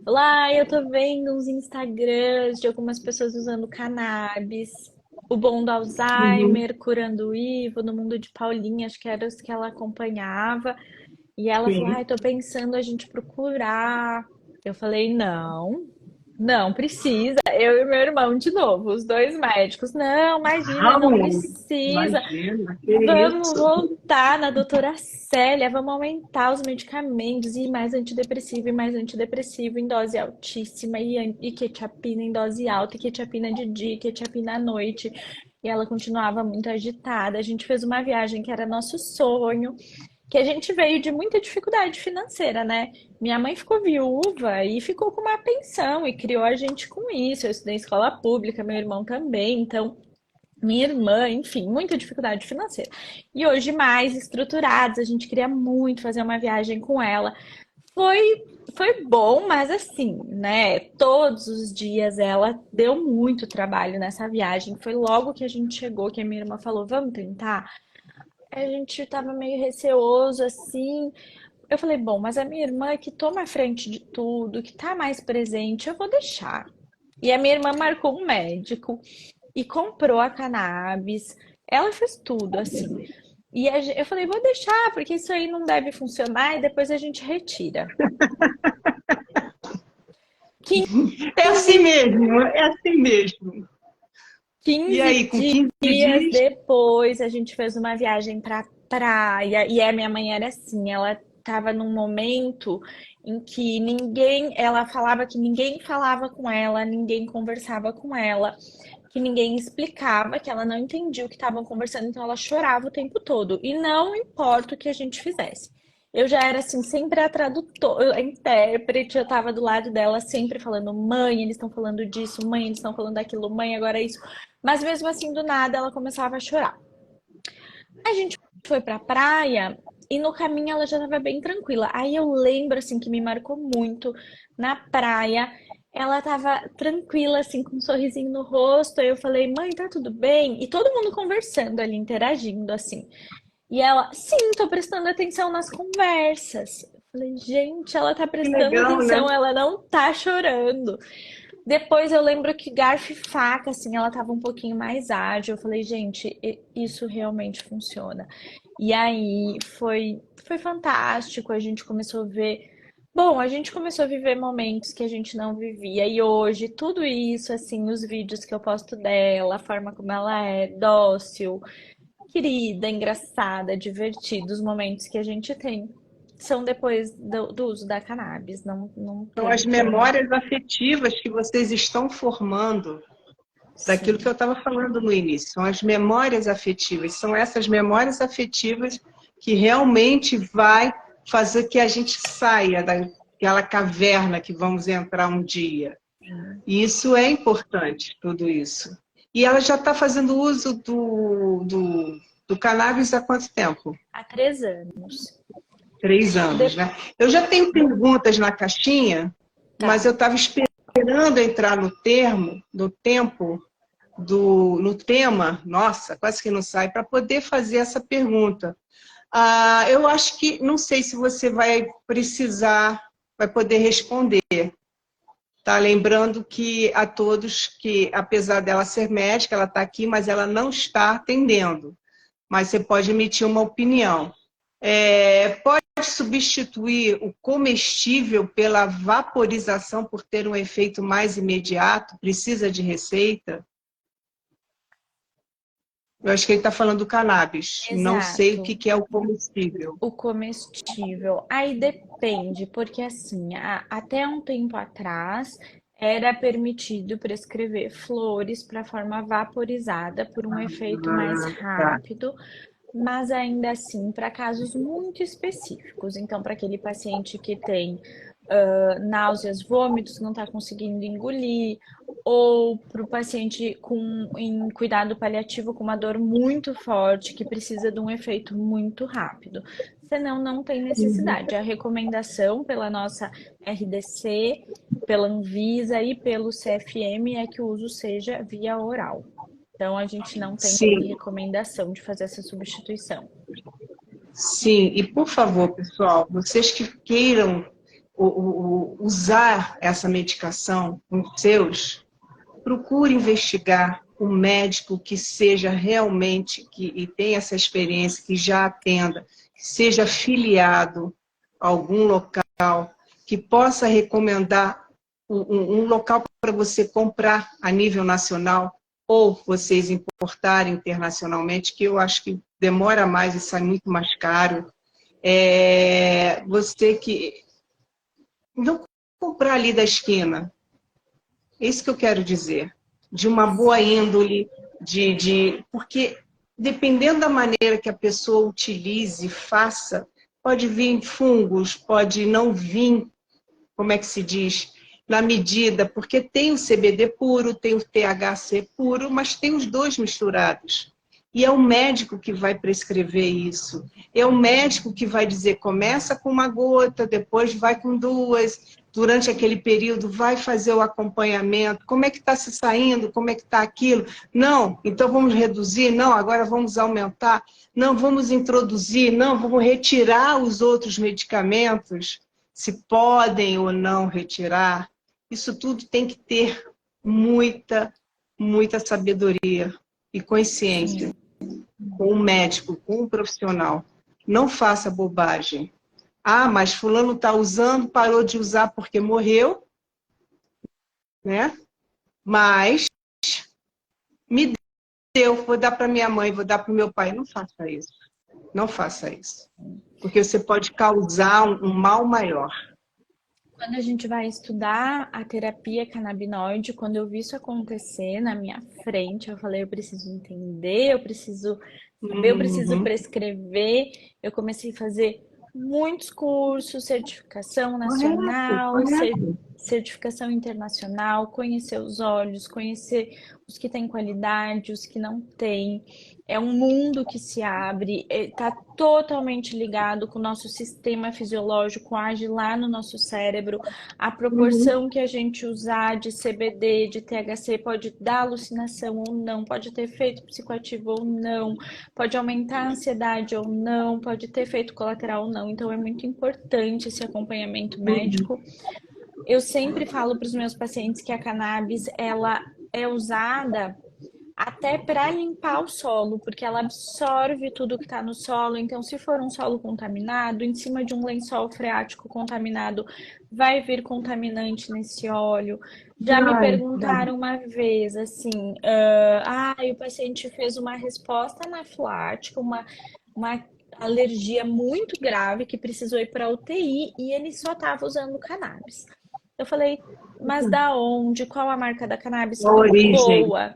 S2: Lá eu tô vendo uns Instagrams de algumas pessoas usando cannabis. O bom do
S1: Uhum.
S2: Alzheimer, curando o Ivo, no mundo de Paulinha, acho que era os que ela acompanhava. E ela falou,
S1: Sim.
S2: ai, tô pensando a gente procurar. Eu falei, não, não precisa. Eu e meu irmão de novo, os dois médicos. Não, imagina, não
S1: Não,
S2: precisa.
S1: imagina, que
S2: Vamos
S1: isso.
S2: voltar na doutora Célia, vamos aumentar os medicamentos e mais antidepressivo em dose altíssima e quetiapina em dose alta, e quetiapina de dia, e quetiapina à noite. E ela continuava muito agitada. A gente fez uma viagem que era nosso sonho, que a gente veio de muita dificuldade financeira, né? Minha mãe ficou viúva e ficou com uma pensão e criou a gente com isso. Eu estudei em escola pública, meu irmão também, então minha irmã, enfim, muita dificuldade financeira. E hoje mais estruturados, a gente queria muito fazer uma viagem com ela. Foi, foi bom, mas assim, né? Todos os dias ela deu muito trabalho nessa viagem. Foi logo que a gente chegou que a minha irmã falou: vamos tentar. A gente tava meio receoso assim. Eu falei: bom, mas a minha irmã que toma a frente de tudo, que tá mais presente, eu vou deixar. E a minha irmã marcou um médico e comprou a cannabis. Ela fez tudo assim. E eu falei, vou deixar, porque isso aí não deve funcionar e depois a gente retira.
S1: É assim
S2: 15,
S1: mesmo, é assim mesmo. E
S2: 15
S1: aí, com 15
S2: dias
S1: dias,
S2: depois, a gente fez uma viagem pra praia. E a minha mãe era assim, ela estava num momento em que ela falava que ninguém falava com ela, ninguém conversava com ela, que ninguém explicava, que ela não entendia o que estavam conversando, então ela chorava o tempo todo. E não importa o que a gente fizesse. Eu já era assim, sempre a tradutora, a intérprete, eu tava do lado dela sempre falando, mãe, eles estão falando disso, mãe, eles estão falando daquilo, mãe, agora é isso. Mas mesmo assim, do nada, ela começava a chorar. A gente foi pra praia e no caminho ela já tava bem tranquila. Aí eu lembro, assim, que me marcou muito na praia. Ela tava tranquila, assim, com um sorrisinho no rosto. Aí eu falei, mãe, tá tudo bem? E todo mundo conversando ali, interagindo, assim. E ela, sim, tô prestando atenção nas conversas. Eu falei, gente, ela tá
S1: que
S2: prestando
S1: legal, né?
S2: atenção, ela não tá chorando. Depois eu lembro que garfo e faca, assim, ela tava um pouquinho mais ágil. Eu falei, gente, isso realmente funciona. E aí foi fantástico. A gente começou a ver. Bom, a gente começou a viver momentos que a gente não vivia. E hoje, tudo isso, assim, os vídeos que eu posto dela, a forma como ela é, dócil, querida, engraçada, divertida, os momentos que a gente tem são depois do uso da cannabis. Não
S1: São
S2: teve
S1: as
S2: como.
S1: memórias afetivas que vocês estão formando, daquilo que eu
S2: Sim.
S1: estava falando no início. São as memórias afetivas. São essas memórias afetivas que realmente vai fazer que a gente saia daquela caverna que vamos entrar um dia.
S2: Sim.
S1: E isso é importante, tudo isso. E ela já está fazendo uso do cannabis há quanto tempo?
S2: Há 3 anos.
S1: 3 anos,
S2: De...
S1: né? Eu já tenho perguntas na caixinha, mas eu
S2: Tá.
S1: estava esperando entrar no termo, no tempo, no tema, nossa, quase que não sai, para poder fazer essa pergunta. Eu acho que, não sei se você vai precisar, vai poder responder. Tá? Lembrando que a todos que, apesar dela ser médica, ela está aqui, mas ela não está atendendo. Mas você pode emitir uma opinião. Pode substituir o comestível pela vaporização por ter um efeito mais imediato? Precisa de receita? Eu acho que ele está falando do cannabis. Não sei o
S2: Exato.
S1: que é o comestível.
S2: O comestível. Aí depende, porque assim, até um tempo atrás era permitido prescrever flores para forma vaporizada por um efeito mais
S1: Tá.
S2: rápido, mas ainda assim para casos muito específicos. Então, para aquele paciente que tem náuseas, vômitos, não está conseguindo engolir, ou para o paciente em cuidado paliativo com uma dor muito forte, que precisa de um efeito muito rápido. Senão, não tem necessidade. A recomendação pela nossa RDC, pela Anvisa e pelo CFM é que o uso seja via oral. Então, a gente não tem
S1: Sim,
S2: recomendação de fazer essa substituição.
S1: sim. E, por favor, pessoal, vocês que queiram usar essa medicação com seus, procure investigar um médico que seja realmente, e tenha essa experiência, que já atenda, que seja afiliado, algum local que possa recomendar um local para você comprar a nível nacional ou vocês importarem internacionalmente, que eu acho que demora mais e sai muito mais caro. Você que não comprar ali da esquina. É isso que eu quero dizer. De uma boa índole, porque dependendo da maneira que a pessoa utilize, faça, pode vir fungos, pode não vir, como é que se diz, na medida, porque tem o CBD puro, tem o THC puro, mas tem os dois misturados. E é o médico que vai prescrever isso. É o médico que vai dizer, começa com uma gota, depois vai com duas, durante aquele período vai fazer o acompanhamento, como é que está se saindo, como é que está aquilo. Não, então vamos reduzir, não, agora vamos aumentar, não, vamos introduzir, não, vamos retirar os outros medicamentos, se podem ou não retirar. Isso tudo tem que ter muita, muita sabedoria e consciência.
S2: Sim.
S1: Com um médico, com um profissional. Não faça bobagem. Ah, mas fulano está usando, parou de usar porque morreu, né? Mas me deu, vou dar para minha mãe, vou dar para o meu pai. Não faça isso. Não faça isso. Porque você pode causar um mal maior.
S2: Quando a gente vai estudar a terapia canabinoide, quando eu vi isso acontecer na minha frente, eu falei, eu preciso entender, eu preciso saber, eu preciso prescrever. Eu comecei a fazer muitos cursos, certificação
S1: Correto,
S2: nacional,
S1: correto.
S2: certificação internacional, conhecer os óleos, conhecer os que têm qualidade, os que não têm. É um mundo que se abre, está totalmente ligado com o nosso sistema fisiológico, age lá no nosso cérebro. A proporção que a gente usar de CBD, de THC, pode dar alucinação ou não, pode ter efeito psicoativo ou não, pode aumentar a ansiedade ou não, pode ter efeito colateral ou não. Então é muito importante esse acompanhamento médico. Eu sempre falo para os meus pacientes que a cannabis ela é usada até para limpar o solo, porque ela absorve tudo que está no solo. Então, se for um solo contaminado, em cima de um lençol freático contaminado, vai vir contaminante nesse óleo. Já me perguntaram uma vez, assim, o paciente fez uma resposta anafilática, uma alergia muito grave que precisou ir para UTI e ele só estava usando cannabis. Eu falei, mas da onde? Qual a marca da cannabis?
S1: A origem.
S2: Boa.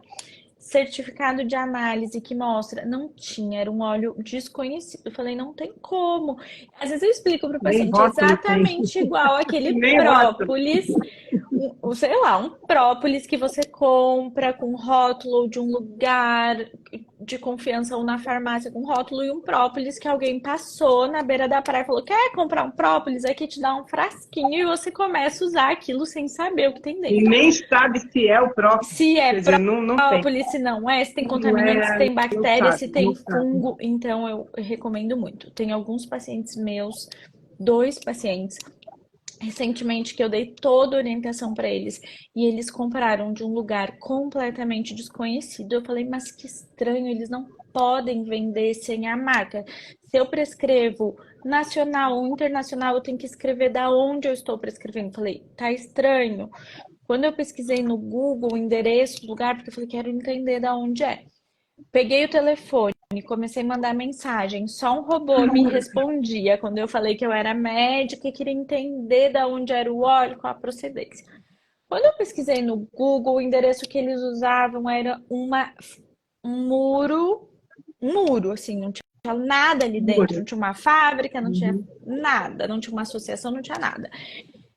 S2: Certificado de análise que mostra, não tinha, era um óleo desconhecido. Eu falei, não tem como. Às vezes eu explico para o
S1: Nem
S2: paciente
S1: rótulo tem.
S2: exatamente igual aquele
S1: Nem rótulo.
S2: própolis, sei lá, um própolis que você compra com rótulo de um lugar de confiança ou na farmácia com rótulo e um própolis que alguém passou na beira da praia e falou, quer comprar um própolis? Aqui te dá um frasquinho e você começa a usar aquilo sem saber o que tem
S1: E
S2: dentro.
S1: nem sabe se é o próprio.
S2: Se é
S1: Quer dizer, não tem.
S2: própolis, se não é, se tem
S1: Não
S2: contaminante, se tem
S1: não
S2: bactéria,
S1: sabe,
S2: se tem
S1: não sabe.
S2: fungo. Então, eu recomendo muito. Tem alguns pacientes meus, 2 pacientes, recentemente que eu dei toda a orientação para eles e eles compraram de um lugar completamente desconhecido. Eu falei, mas que estranho, eles não podem vender sem a marca. Se eu prescrevo nacional ou internacional, eu tenho que escrever da onde eu estou prescrevendo. Falei, tá estranho. Quando eu pesquisei no Google o endereço do lugar, porque eu falei, quero entender da onde é. Peguei o telefone, comecei a mandar mensagem, só um robô me respondia quando eu falei que eu era médica e queria entender da onde era o óleo, qual a procedência. Quando eu pesquisei no Google, o endereço que eles usavam era um muro, assim, não tinha nada ali dentro, não tinha uma fábrica, não tinha nada, não tinha uma associação, não tinha nada.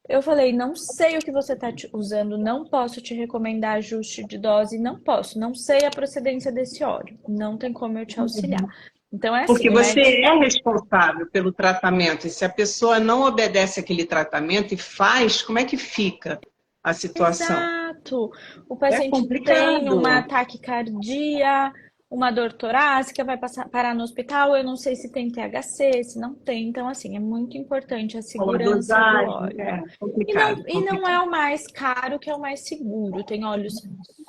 S2: Eu falei, não sei o que você está usando, não posso te recomendar ajuste de dose, não posso, não sei a procedência desse óleo, não tem como eu te auxiliar. Então é
S1: Porque
S2: assim, o
S1: você
S2: médico...
S1: é responsável pelo tratamento. E se a pessoa não obedece aquele tratamento e faz, como é que fica a situação?
S2: Exato! O
S1: É
S2: paciente tem uma
S1: complicado.
S2: taquicardia, uma dor torácica, vai parar no hospital, eu não sei se tem THC, se não tem. Então, assim, é muito importante a
S1: Com a
S2: segurança do
S1: dosagem,
S2: óleo.
S1: é complicado,
S2: E não é
S1: complicado.
S2: o mais caro, que é o mais seguro. Tem óleos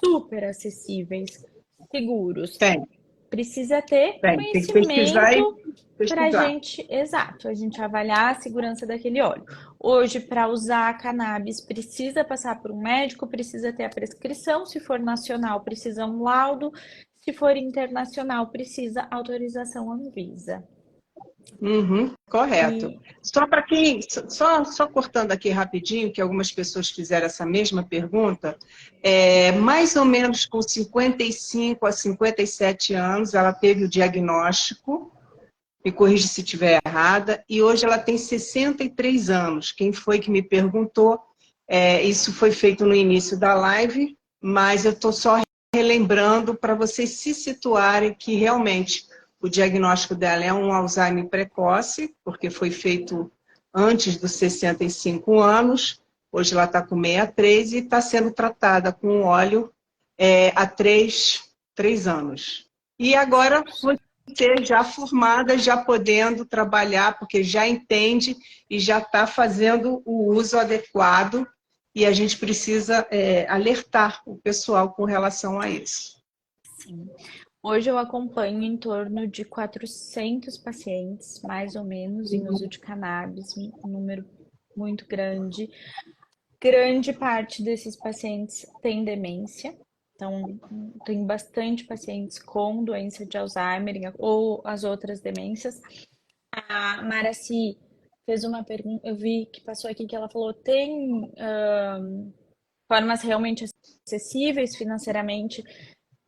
S2: super acessíveis, seguros.
S1: Tem,
S2: Precisa ter
S1: tem. Tem que pesquisar
S2: conhecimento para a gente, exato, a gente avaliar a segurança daquele óleo. Hoje, para usar cannabis, precisa passar por um médico, precisa ter a prescrição. Se for nacional, precisa um laudo. Se for internacional, precisa autorização Anvisa.
S1: Correto.
S2: E
S1: Só para quem, só cortando aqui rapidinho, que algumas pessoas fizeram essa mesma pergunta, mais ou menos com 55 a 57 anos, ela teve o diagnóstico, me corrija se estiver errada, e hoje ela tem 63 anos. Quem foi que me perguntou? Isso foi feito no início da live, mas eu estou só relembrando para vocês se situarem que realmente o diagnóstico dela é um Alzheimer precoce, porque foi feito antes dos 65 anos. Hoje ela está com 63 e está sendo tratada com óleo há 3 anos. E agora você já formada, já podendo trabalhar, porque já entende e já está fazendo o uso adequado. E a gente precisa alertar o pessoal com relação a isso.
S2: sim. Hoje eu acompanho em torno de 400 pacientes, mais ou menos, em uso de cannabis, um número muito grande. Grande parte desses pacientes tem demência, então tem bastante pacientes com doença de Alzheimer ou as outras demências. A Maraci fez uma pergunta, eu vi que passou aqui que ela falou, tem formas realmente acessíveis financeiramente?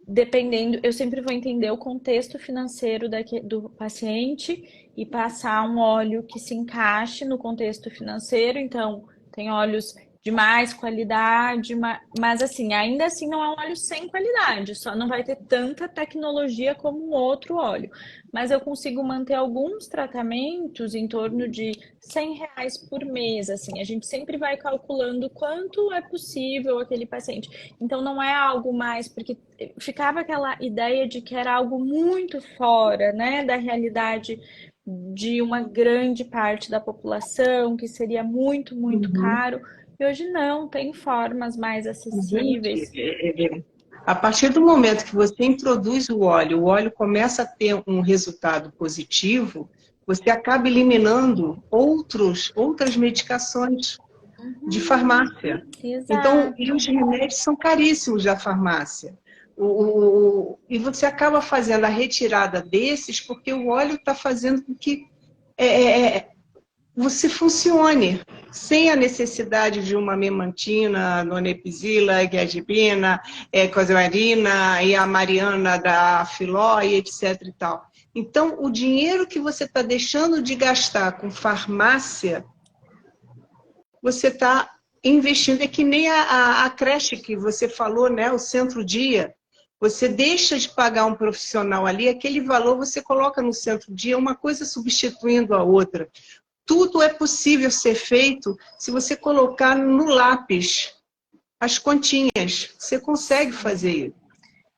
S2: Dependendo, eu sempre vou entender o contexto financeiro do paciente e passar um óleo que se encaixe no contexto financeiro. Então, tem óleos de mais qualidade, mas assim, ainda assim não é um óleo sem qualidade, só não vai ter tanta tecnologia como um outro óleo. Mas eu consigo manter alguns tratamentos em torno de R$ 100 por mês, assim, a gente sempre vai calculando quanto é possível aquele paciente. Então não é algo mais, porque ficava aquela ideia de que era algo muito fora, né, da realidade de uma grande parte da população, que seria muito, muito caro. E hoje não, tem formas mais acessíveis.
S1: A partir do momento que você introduz o óleo começa a ter um resultado positivo, você acaba eliminando outras medicações de farmácia. Então, e
S2: Exato.
S1: os remédios são caríssimos da farmácia. E você acaba fazendo a retirada desses porque o óleo está fazendo com que você funcione sem a necessidade de uma memantina, nonepizila, guiadibina, cosamarina e a mariana da filó e etc. e tal. Então, o dinheiro que você está deixando de gastar com farmácia, você está investindo. É que nem a creche que você falou, né? O centro-dia. Você deixa de pagar um profissional ali, aquele valor você coloca no centro-dia, uma coisa substituindo a outra. Tudo é possível ser feito se você colocar no lápis as continhas. Você consegue fazer isso,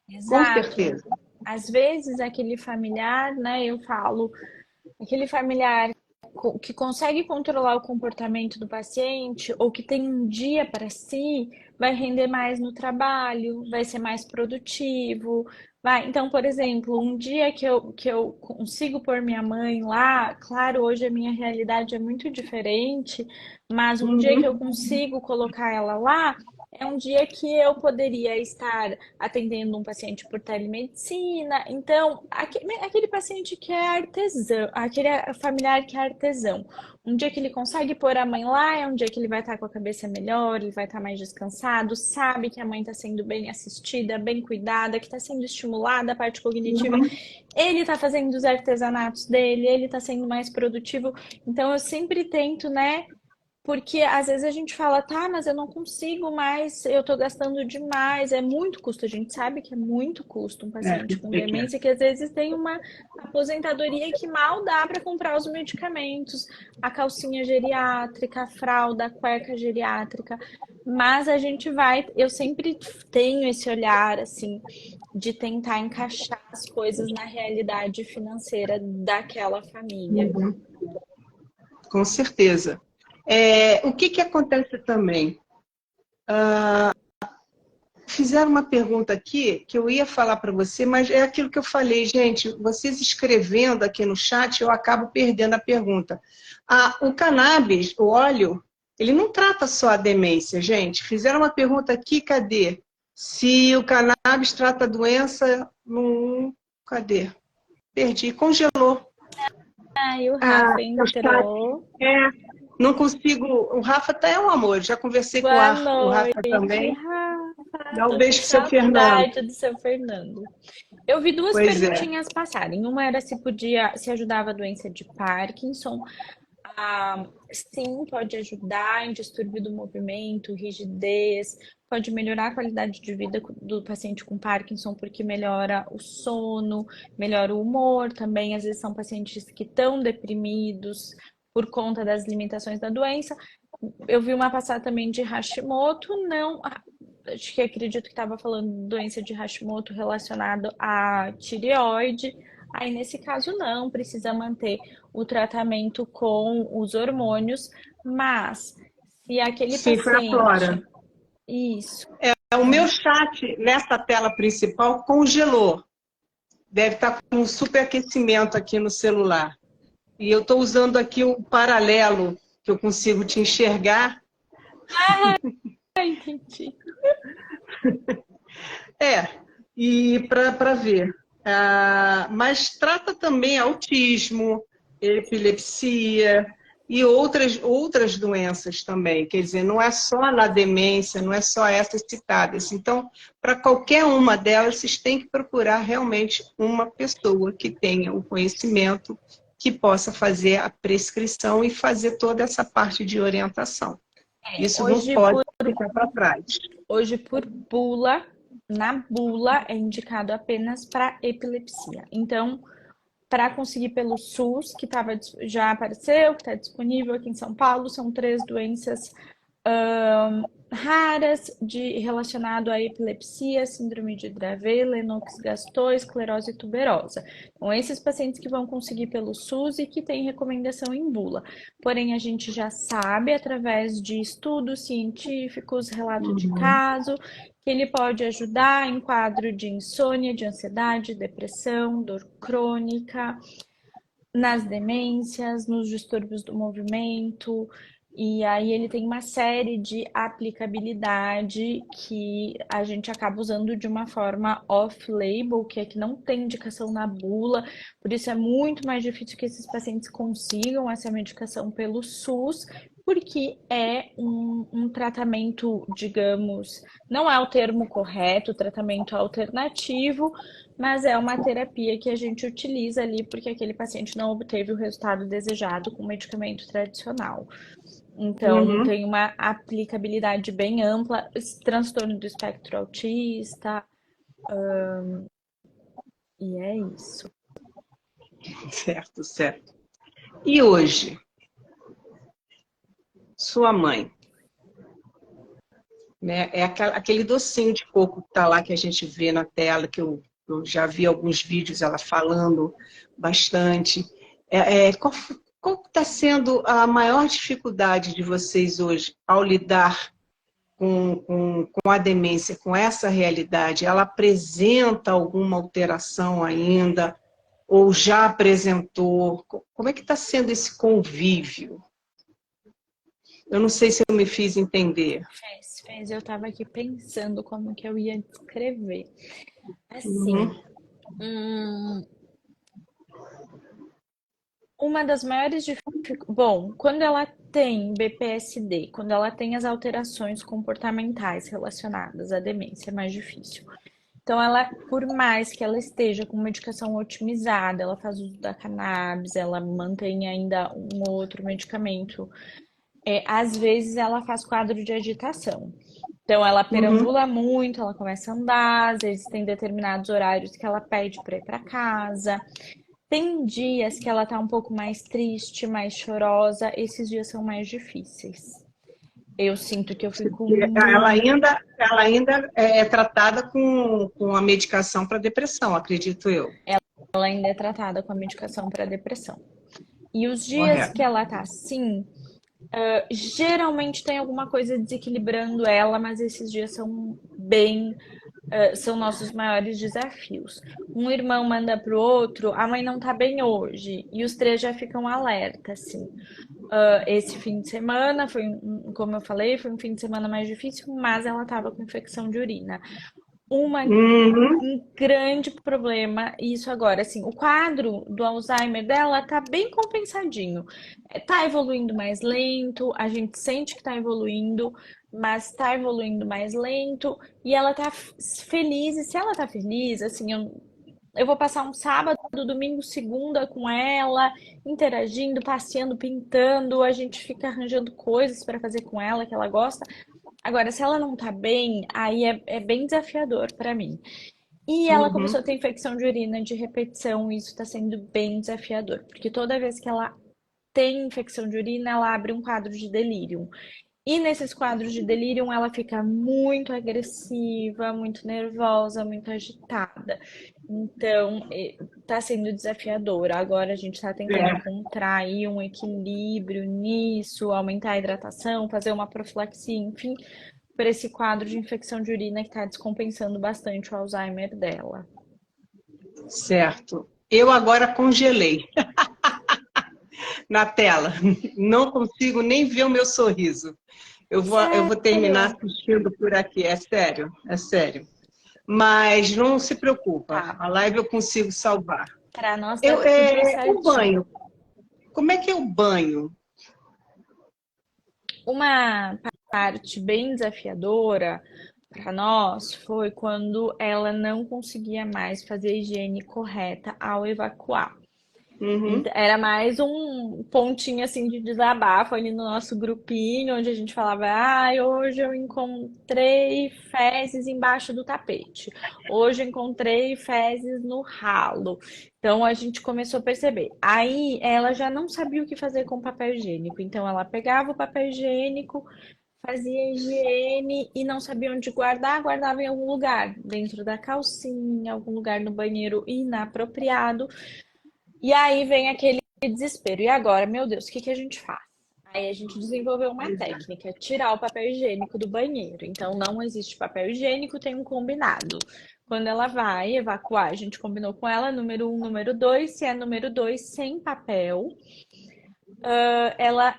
S1: com
S2: Exato.
S1: certeza.
S2: Às vezes aquele familiar, né, eu falo, aquele familiar que consegue controlar o comportamento do paciente ou que tem um dia para si, vai render mais no trabalho, vai ser mais produtivo. Vai. Então, por exemplo, um dia que eu consigo pôr minha mãe lá, claro, hoje a minha realidade é muito diferente, mas um dia que eu consigo colocar ela lá, é um dia que eu poderia estar atendendo um paciente por telemedicina. Então, aquele paciente que é artesão, aquele familiar que é artesão, um dia que ele consegue pôr a mãe lá, é um dia que ele vai estar com a cabeça melhor, ele vai estar mais descansado, sabe que a mãe está sendo bem assistida, bem cuidada, que está sendo estimulada a parte cognitiva. Ele está fazendo os artesanatos dele, ele está sendo mais produtivo. Então, eu sempre tento, né? Porque às vezes a gente fala, tá, mas eu não consigo mais, eu tô gastando demais, é muito custo. A gente sabe que é muito custo um paciente com demência, que às vezes tem uma aposentadoria que mal dá para comprar os medicamentos, a calcinha geriátrica, a fralda, a cueca geriátrica. Mas a gente vai, eu sempre tenho esse olhar, assim, de tentar encaixar as coisas na realidade financeira daquela família.
S1: Com certeza. O que acontece também? fizeram uma pergunta aqui que eu ia falar para você, mas é aquilo que eu falei, gente, vocês escrevendo aqui no chat, eu acabo perdendo a pergunta. O cannabis, o óleo, ele não trata só a demência, gente. Fizeram uma pergunta aqui, cadê? Se o cannabis trata a doença, cadê? Perdi, congelou.
S2: Ai, o Rafa
S1: O chat,
S2: entrou.
S1: não consigo. O Rafa até é um amor, já conversei com
S2: Boa
S1: o Rafa
S2: noite,
S1: também.
S2: Rafa.
S1: Dá um
S2: Tô com
S1: beijo pro seu Fernando.
S2: saudade do seu Fernando. Eu vi duas
S1: Pois é.
S2: perguntinhas passarem. Uma era se ajudava a doença de Parkinson. Sim, pode ajudar em distúrbio do movimento, rigidez, pode melhorar a qualidade de vida do paciente com Parkinson, porque melhora o sono, melhora o humor também. Às vezes são pacientes que estão deprimidos por conta das limitações da doença. Eu vi uma passada também de Hashimoto, não, acho que acredito que estava falando de doença de Hashimoto relacionado à tireoide. Aí, nesse caso, não, precisa manter o tratamento com os hormônios, mas se aquele
S1: Sim, foi a Flora.
S2: paciente. Isso.
S1: O meu chat, nessa tela principal, congelou. Deve estar com um superaquecimento aqui no celular. E eu estou usando aqui o paralelo, que eu consigo te enxergar.
S2: Entendi.
S1: E para ver. Mas trata também autismo, epilepsia e outras doenças também. Quer dizer, não é só na demência, não é só essas citadas. Então, para qualquer uma delas, vocês têm que procurar realmente uma pessoa que tenha o conhecimento, que possa fazer a prescrição e fazer toda essa parte de orientação. Isso não pode ficar para trás.
S2: Hoje, por bula, na bula é indicado apenas para epilepsia. Então, para conseguir pelo SUS, que já apareceu, que está disponível aqui em São Paulo, são 3 doenças raras relacionado à epilepsia, síndrome de Dravet, Lennox-Gastaut, esclerose tuberosa. Então, esses pacientes que vão conseguir pelo SUS e que têm recomendação em bula. Porém, a gente já sabe, através de estudos científicos, relato de caso, que ele pode ajudar em quadro de insônia, de ansiedade, depressão, dor crônica, nas demências, nos distúrbios do movimento. E aí ele tem uma série de aplicabilidade que a gente acaba usando de uma forma off-label, que é que não tem indicação na bula, por isso é muito mais difícil que esses pacientes consigam essa medicação pelo SUS, porque é um tratamento, digamos, não é o termo correto, tratamento alternativo, mas é uma terapia que a gente utiliza ali porque aquele paciente não obteve o resultado desejado com o medicamento tradicional. Então, tem uma aplicabilidade bem ampla, transtorno do espectro autista, e é isso.
S1: Certo, certo. E hoje, sua mãe, né? É aquele docinho de coco que está lá, que a gente vê na tela, que eu já vi alguns vídeos ela falando bastante. Qual está sendo a maior dificuldade de vocês hoje ao lidar com a demência, com essa realidade? Ela apresenta alguma alteração ainda? Ou já apresentou? Como é que está sendo esse convívio? Eu não sei se eu me fiz entender.
S2: Fez. Eu estava aqui pensando como que eu ia descrever. Assim, uma das maiores dificuldades... Bom, quando ela tem BPSD, quando ela tem as alterações comportamentais relacionadas à demência, é mais difícil. Então, ela, por mais que ela esteja com medicação otimizada, ela faz uso da cannabis, ela mantém ainda um ou outro medicamento, às vezes ela faz quadro de agitação. Então, ela perambula muito, ela começa a andar, às vezes tem determinados horários que ela pede para ir para casa. Tem dias que ela tá um pouco mais triste, mais chorosa, esses dias são mais difíceis. Eu sinto que eu fico
S1: Ela ainda é tratada com a medicação para depressão, acredito eu.
S2: Ela ainda é tratada com a medicação para depressão. E os dias
S1: Correto.
S2: que ela tá assim, geralmente tem alguma coisa desequilibrando ela, mas esses dias são bem são nossos maiores desafios. Um irmão manda para o outro, a mãe não tá bem hoje, e os três já ficam alerta, assim. Esse fim de semana foi, como eu falei, foi um fim de semana mais difícil, mas ela tava com infecção de urina.
S1: Uhum.
S2: Um grande problema isso agora, assim, o quadro do Alzheimer dela tá bem compensadinho. Tá evoluindo mais lento, a gente sente que tá evoluindo, mas tá evoluindo mais lento e ela tá feliz. E se ela tá feliz, assim, eu vou passar um sábado, domingo, segunda com ela, interagindo, passeando, pintando, a gente fica arranjando coisas para fazer com ela que ela gosta. Agora, se ela não tá bem, aí é bem desafiador para mim. E ela começou
S1: Uhum.
S2: a ter infecção de urina de repetição, e isso tá sendo bem desafiador, porque toda vez que ela tem infecção de urina, ela abre um quadro de delírio. E nesses quadros de delírio, ela fica muito agressiva, muito nervosa, muito agitada. Então, tá sendo desafiador. Agora a gente tá tentando
S1: É,
S2: encontrar aí um equilíbrio nisso, aumentar a hidratação, fazer uma profilaxia, enfim, para esse quadro de infecção de urina que está descompensando bastante o Alzheimer dela.
S1: certo. Eu agora congelei na tela. Não consigo nem ver o meu sorriso. Eu vou terminar
S2: Sério?
S1: assistindo por aqui. É sério, é sério. Mas não se preocupa,
S2: Tá.
S1: a live eu consigo salvar.
S2: Para nós tá tudo
S1: O
S2: certinho.
S1: banho, como é que é o banho?
S2: Uma parte bem desafiadora para nós foi quando ela não conseguia mais fazer a higiene correta ao evacuar.
S1: Uhum.
S2: Era mais um pontinho assim de desabafo ali no nosso grupinho, onde a gente falava: ai, hoje eu encontrei fezes embaixo do tapete. Hoje eu encontrei fezes no ralo. Então a gente começou a perceber. Aí ela já não sabia o que fazer com o papel higiênico. Então ela pegava o papel higiênico, fazia higiene e não sabia onde guardar, guardava em algum lugar, dentro da calcinha, algum lugar no banheiro inapropriado. E aí vem aquele desespero. E agora, meu Deus, o que que a gente faz? Aí a gente desenvolveu uma
S1: Pois é.
S2: técnica, tirar o papel higiênico do banheiro. Então não existe papel higiênico, tem um combinado. Quando ela vai evacuar, a gente combinou com ela, número um, número dois. Se é número dois, sem papel, ela,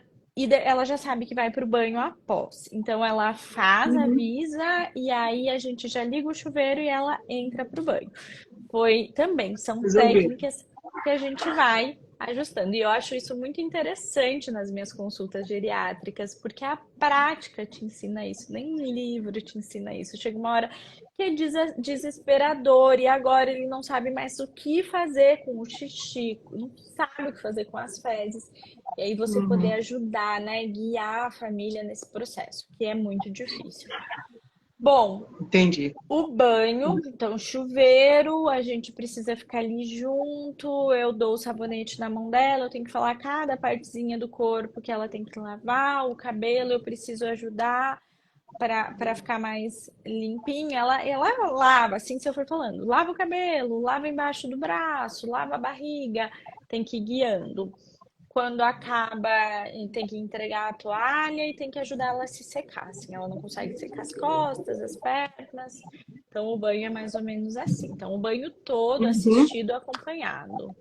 S2: ela já sabe que vai para o banho após. Então ela faz,
S1: Uhum.
S2: avisa, e aí a gente já liga o chuveiro e ela entra para o banho. Foi também, são
S1: Resolvido.
S2: técnicas que a gente vai ajustando. E eu acho isso muito interessante nas minhas consultas geriátricas, porque a prática te ensina isso, nem livro te ensina isso. Chega uma hora que é desesperador e agora ele não sabe mais o que fazer com o xixi, não sabe o que fazer com as fezes. E aí você poder
S1: Uhum.
S2: ajudar, né, guiar a família nesse processo, que é muito difícil. Bom,
S1: Entendi.
S2: o banho, então chuveiro, a gente precisa ficar ali junto. Eu dou o sabonete na mão dela, eu tenho que falar cada partezinha do corpo que ela tem que lavar, o cabelo eu preciso ajudar para ficar mais limpinha. Ela lava, assim se eu for falando, lava o cabelo, lava embaixo do braço, lava a barriga, tem que ir guiando. Quando acaba, tem que entregar a toalha e tem que ajudar ela a se secar. Assim, ela não consegue secar as costas, as pernas. Então, o banho é mais ou menos assim. Então, o banho todo
S1: Uhum.
S2: assistido, acompanhado.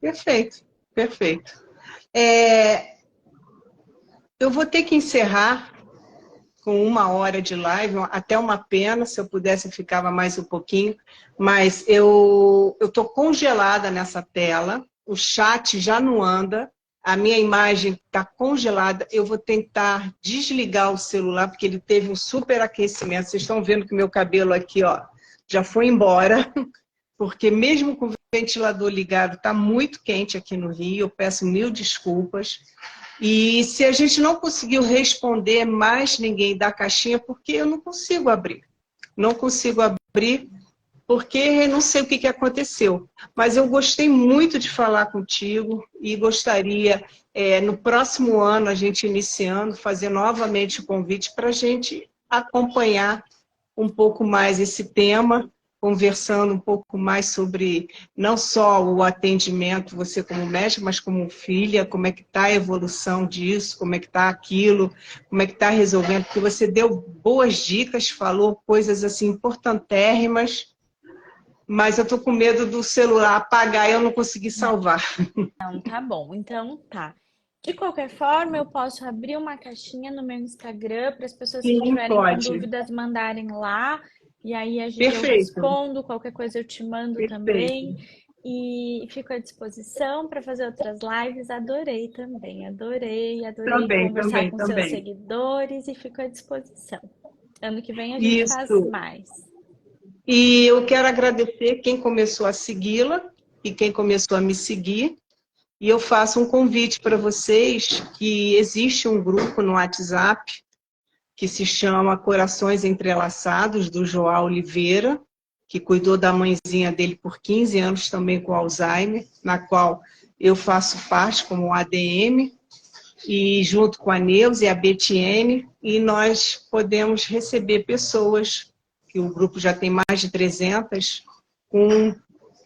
S1: Perfeito, perfeito. É, eu vou ter que encerrar com 1 hora de live, até uma pena, se eu pudesse eu ficava mais um pouquinho, mas eu estou congelada nessa tela, o chat já não anda, a minha imagem está congelada, eu vou tentar desligar o celular, porque ele teve um superaquecimento, vocês estão vendo que meu cabelo aqui, ó, já foi embora, porque mesmo com o ventilador ligado, está muito quente aqui no Rio, eu peço mil desculpas. E se a gente não conseguiu responder mais ninguém da caixinha, porque eu não consigo abrir. Não consigo abrir porque eu não sei o que aconteceu. Mas eu gostei muito de falar contigo e gostaria, no próximo ano, a gente iniciando, fazer novamente o convite para a gente acompanhar um pouco mais esse tema conversando um pouco mais sobre não só o atendimento, você como médica, mas como filha, como é que está a evolução disso, como é que está aquilo, como é que está resolvendo, porque você deu boas dicas, falou coisas assim importantérrimas, mas eu estou com medo do celular apagar e eu não conseguir salvar.
S2: Não, tá bom. Então tá. De qualquer forma, eu posso abrir uma caixinha no meu Instagram para as pessoas que
S1: Sim,
S2: tiverem com
S1: pode.
S2: dúvidas mandarem lá. E aí eu
S1: Perfeito,
S2: respondo, qualquer coisa eu te mando
S1: perfeito.
S2: também. E fico à disposição para fazer outras lives. Adorei também, adorei
S1: Também,
S2: conversar
S1: também,
S2: com seus
S1: também.
S2: seguidores e fico à disposição. Ano que vem a gente faz
S1: Isso.
S2: mais.
S1: E eu quero agradecer quem começou a segui-la e quem começou a me seguir. E eu faço um convite para vocês que existe um grupo no WhatsApp que se chama Corações Entrelaçados, do João Oliveira, que cuidou da mãezinha dele por 15 anos também com Alzheimer, na qual eu faço parte como ADM, e junto com a Neuza e a Betiene, e nós podemos receber pessoas, que o grupo já tem mais de 300, com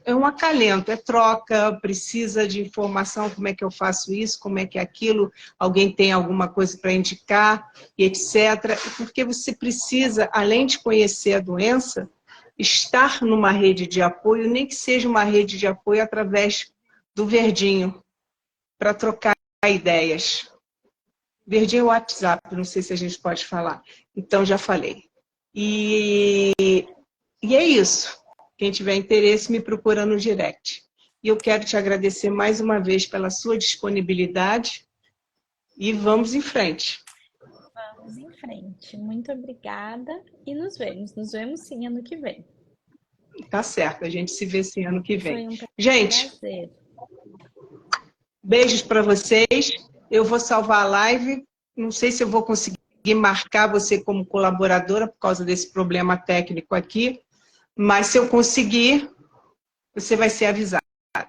S1: é um acalento, é troca, precisa de informação, como é que eu faço isso, como é que é aquilo, alguém tem alguma coisa para indicar, e etc. Porque você precisa, além de conhecer a doença, estar numa rede de apoio, nem que seja uma rede de apoio através do Verdinho, para trocar ideias. Verdinho é o WhatsApp, não sei se a gente pode falar. Então, já falei. E é isso. Quem tiver interesse, me procura no direct. E eu quero te agradecer mais uma vez pela sua disponibilidade e vamos em frente.
S2: Vamos em frente. Muito obrigada e nos vemos. Nos vemos sim ano que vem.
S1: Tá certo, a gente se vê esse ano que vem.
S2: Foi um
S1: Gente,
S2: prazer.
S1: beijos para vocês. Eu vou salvar a live. Não sei se eu vou conseguir marcar você como colaboradora por causa desse problema técnico aqui, mas se eu conseguir, você vai ser avisado.
S2: Tá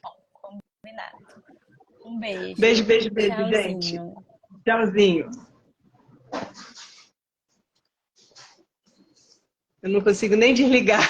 S2: bom, combinado. Um beijo.
S1: Beijo, beijo, beijo, gente.
S2: Tchauzinho.
S1: Tchauzinho. Eu não consigo nem desligar.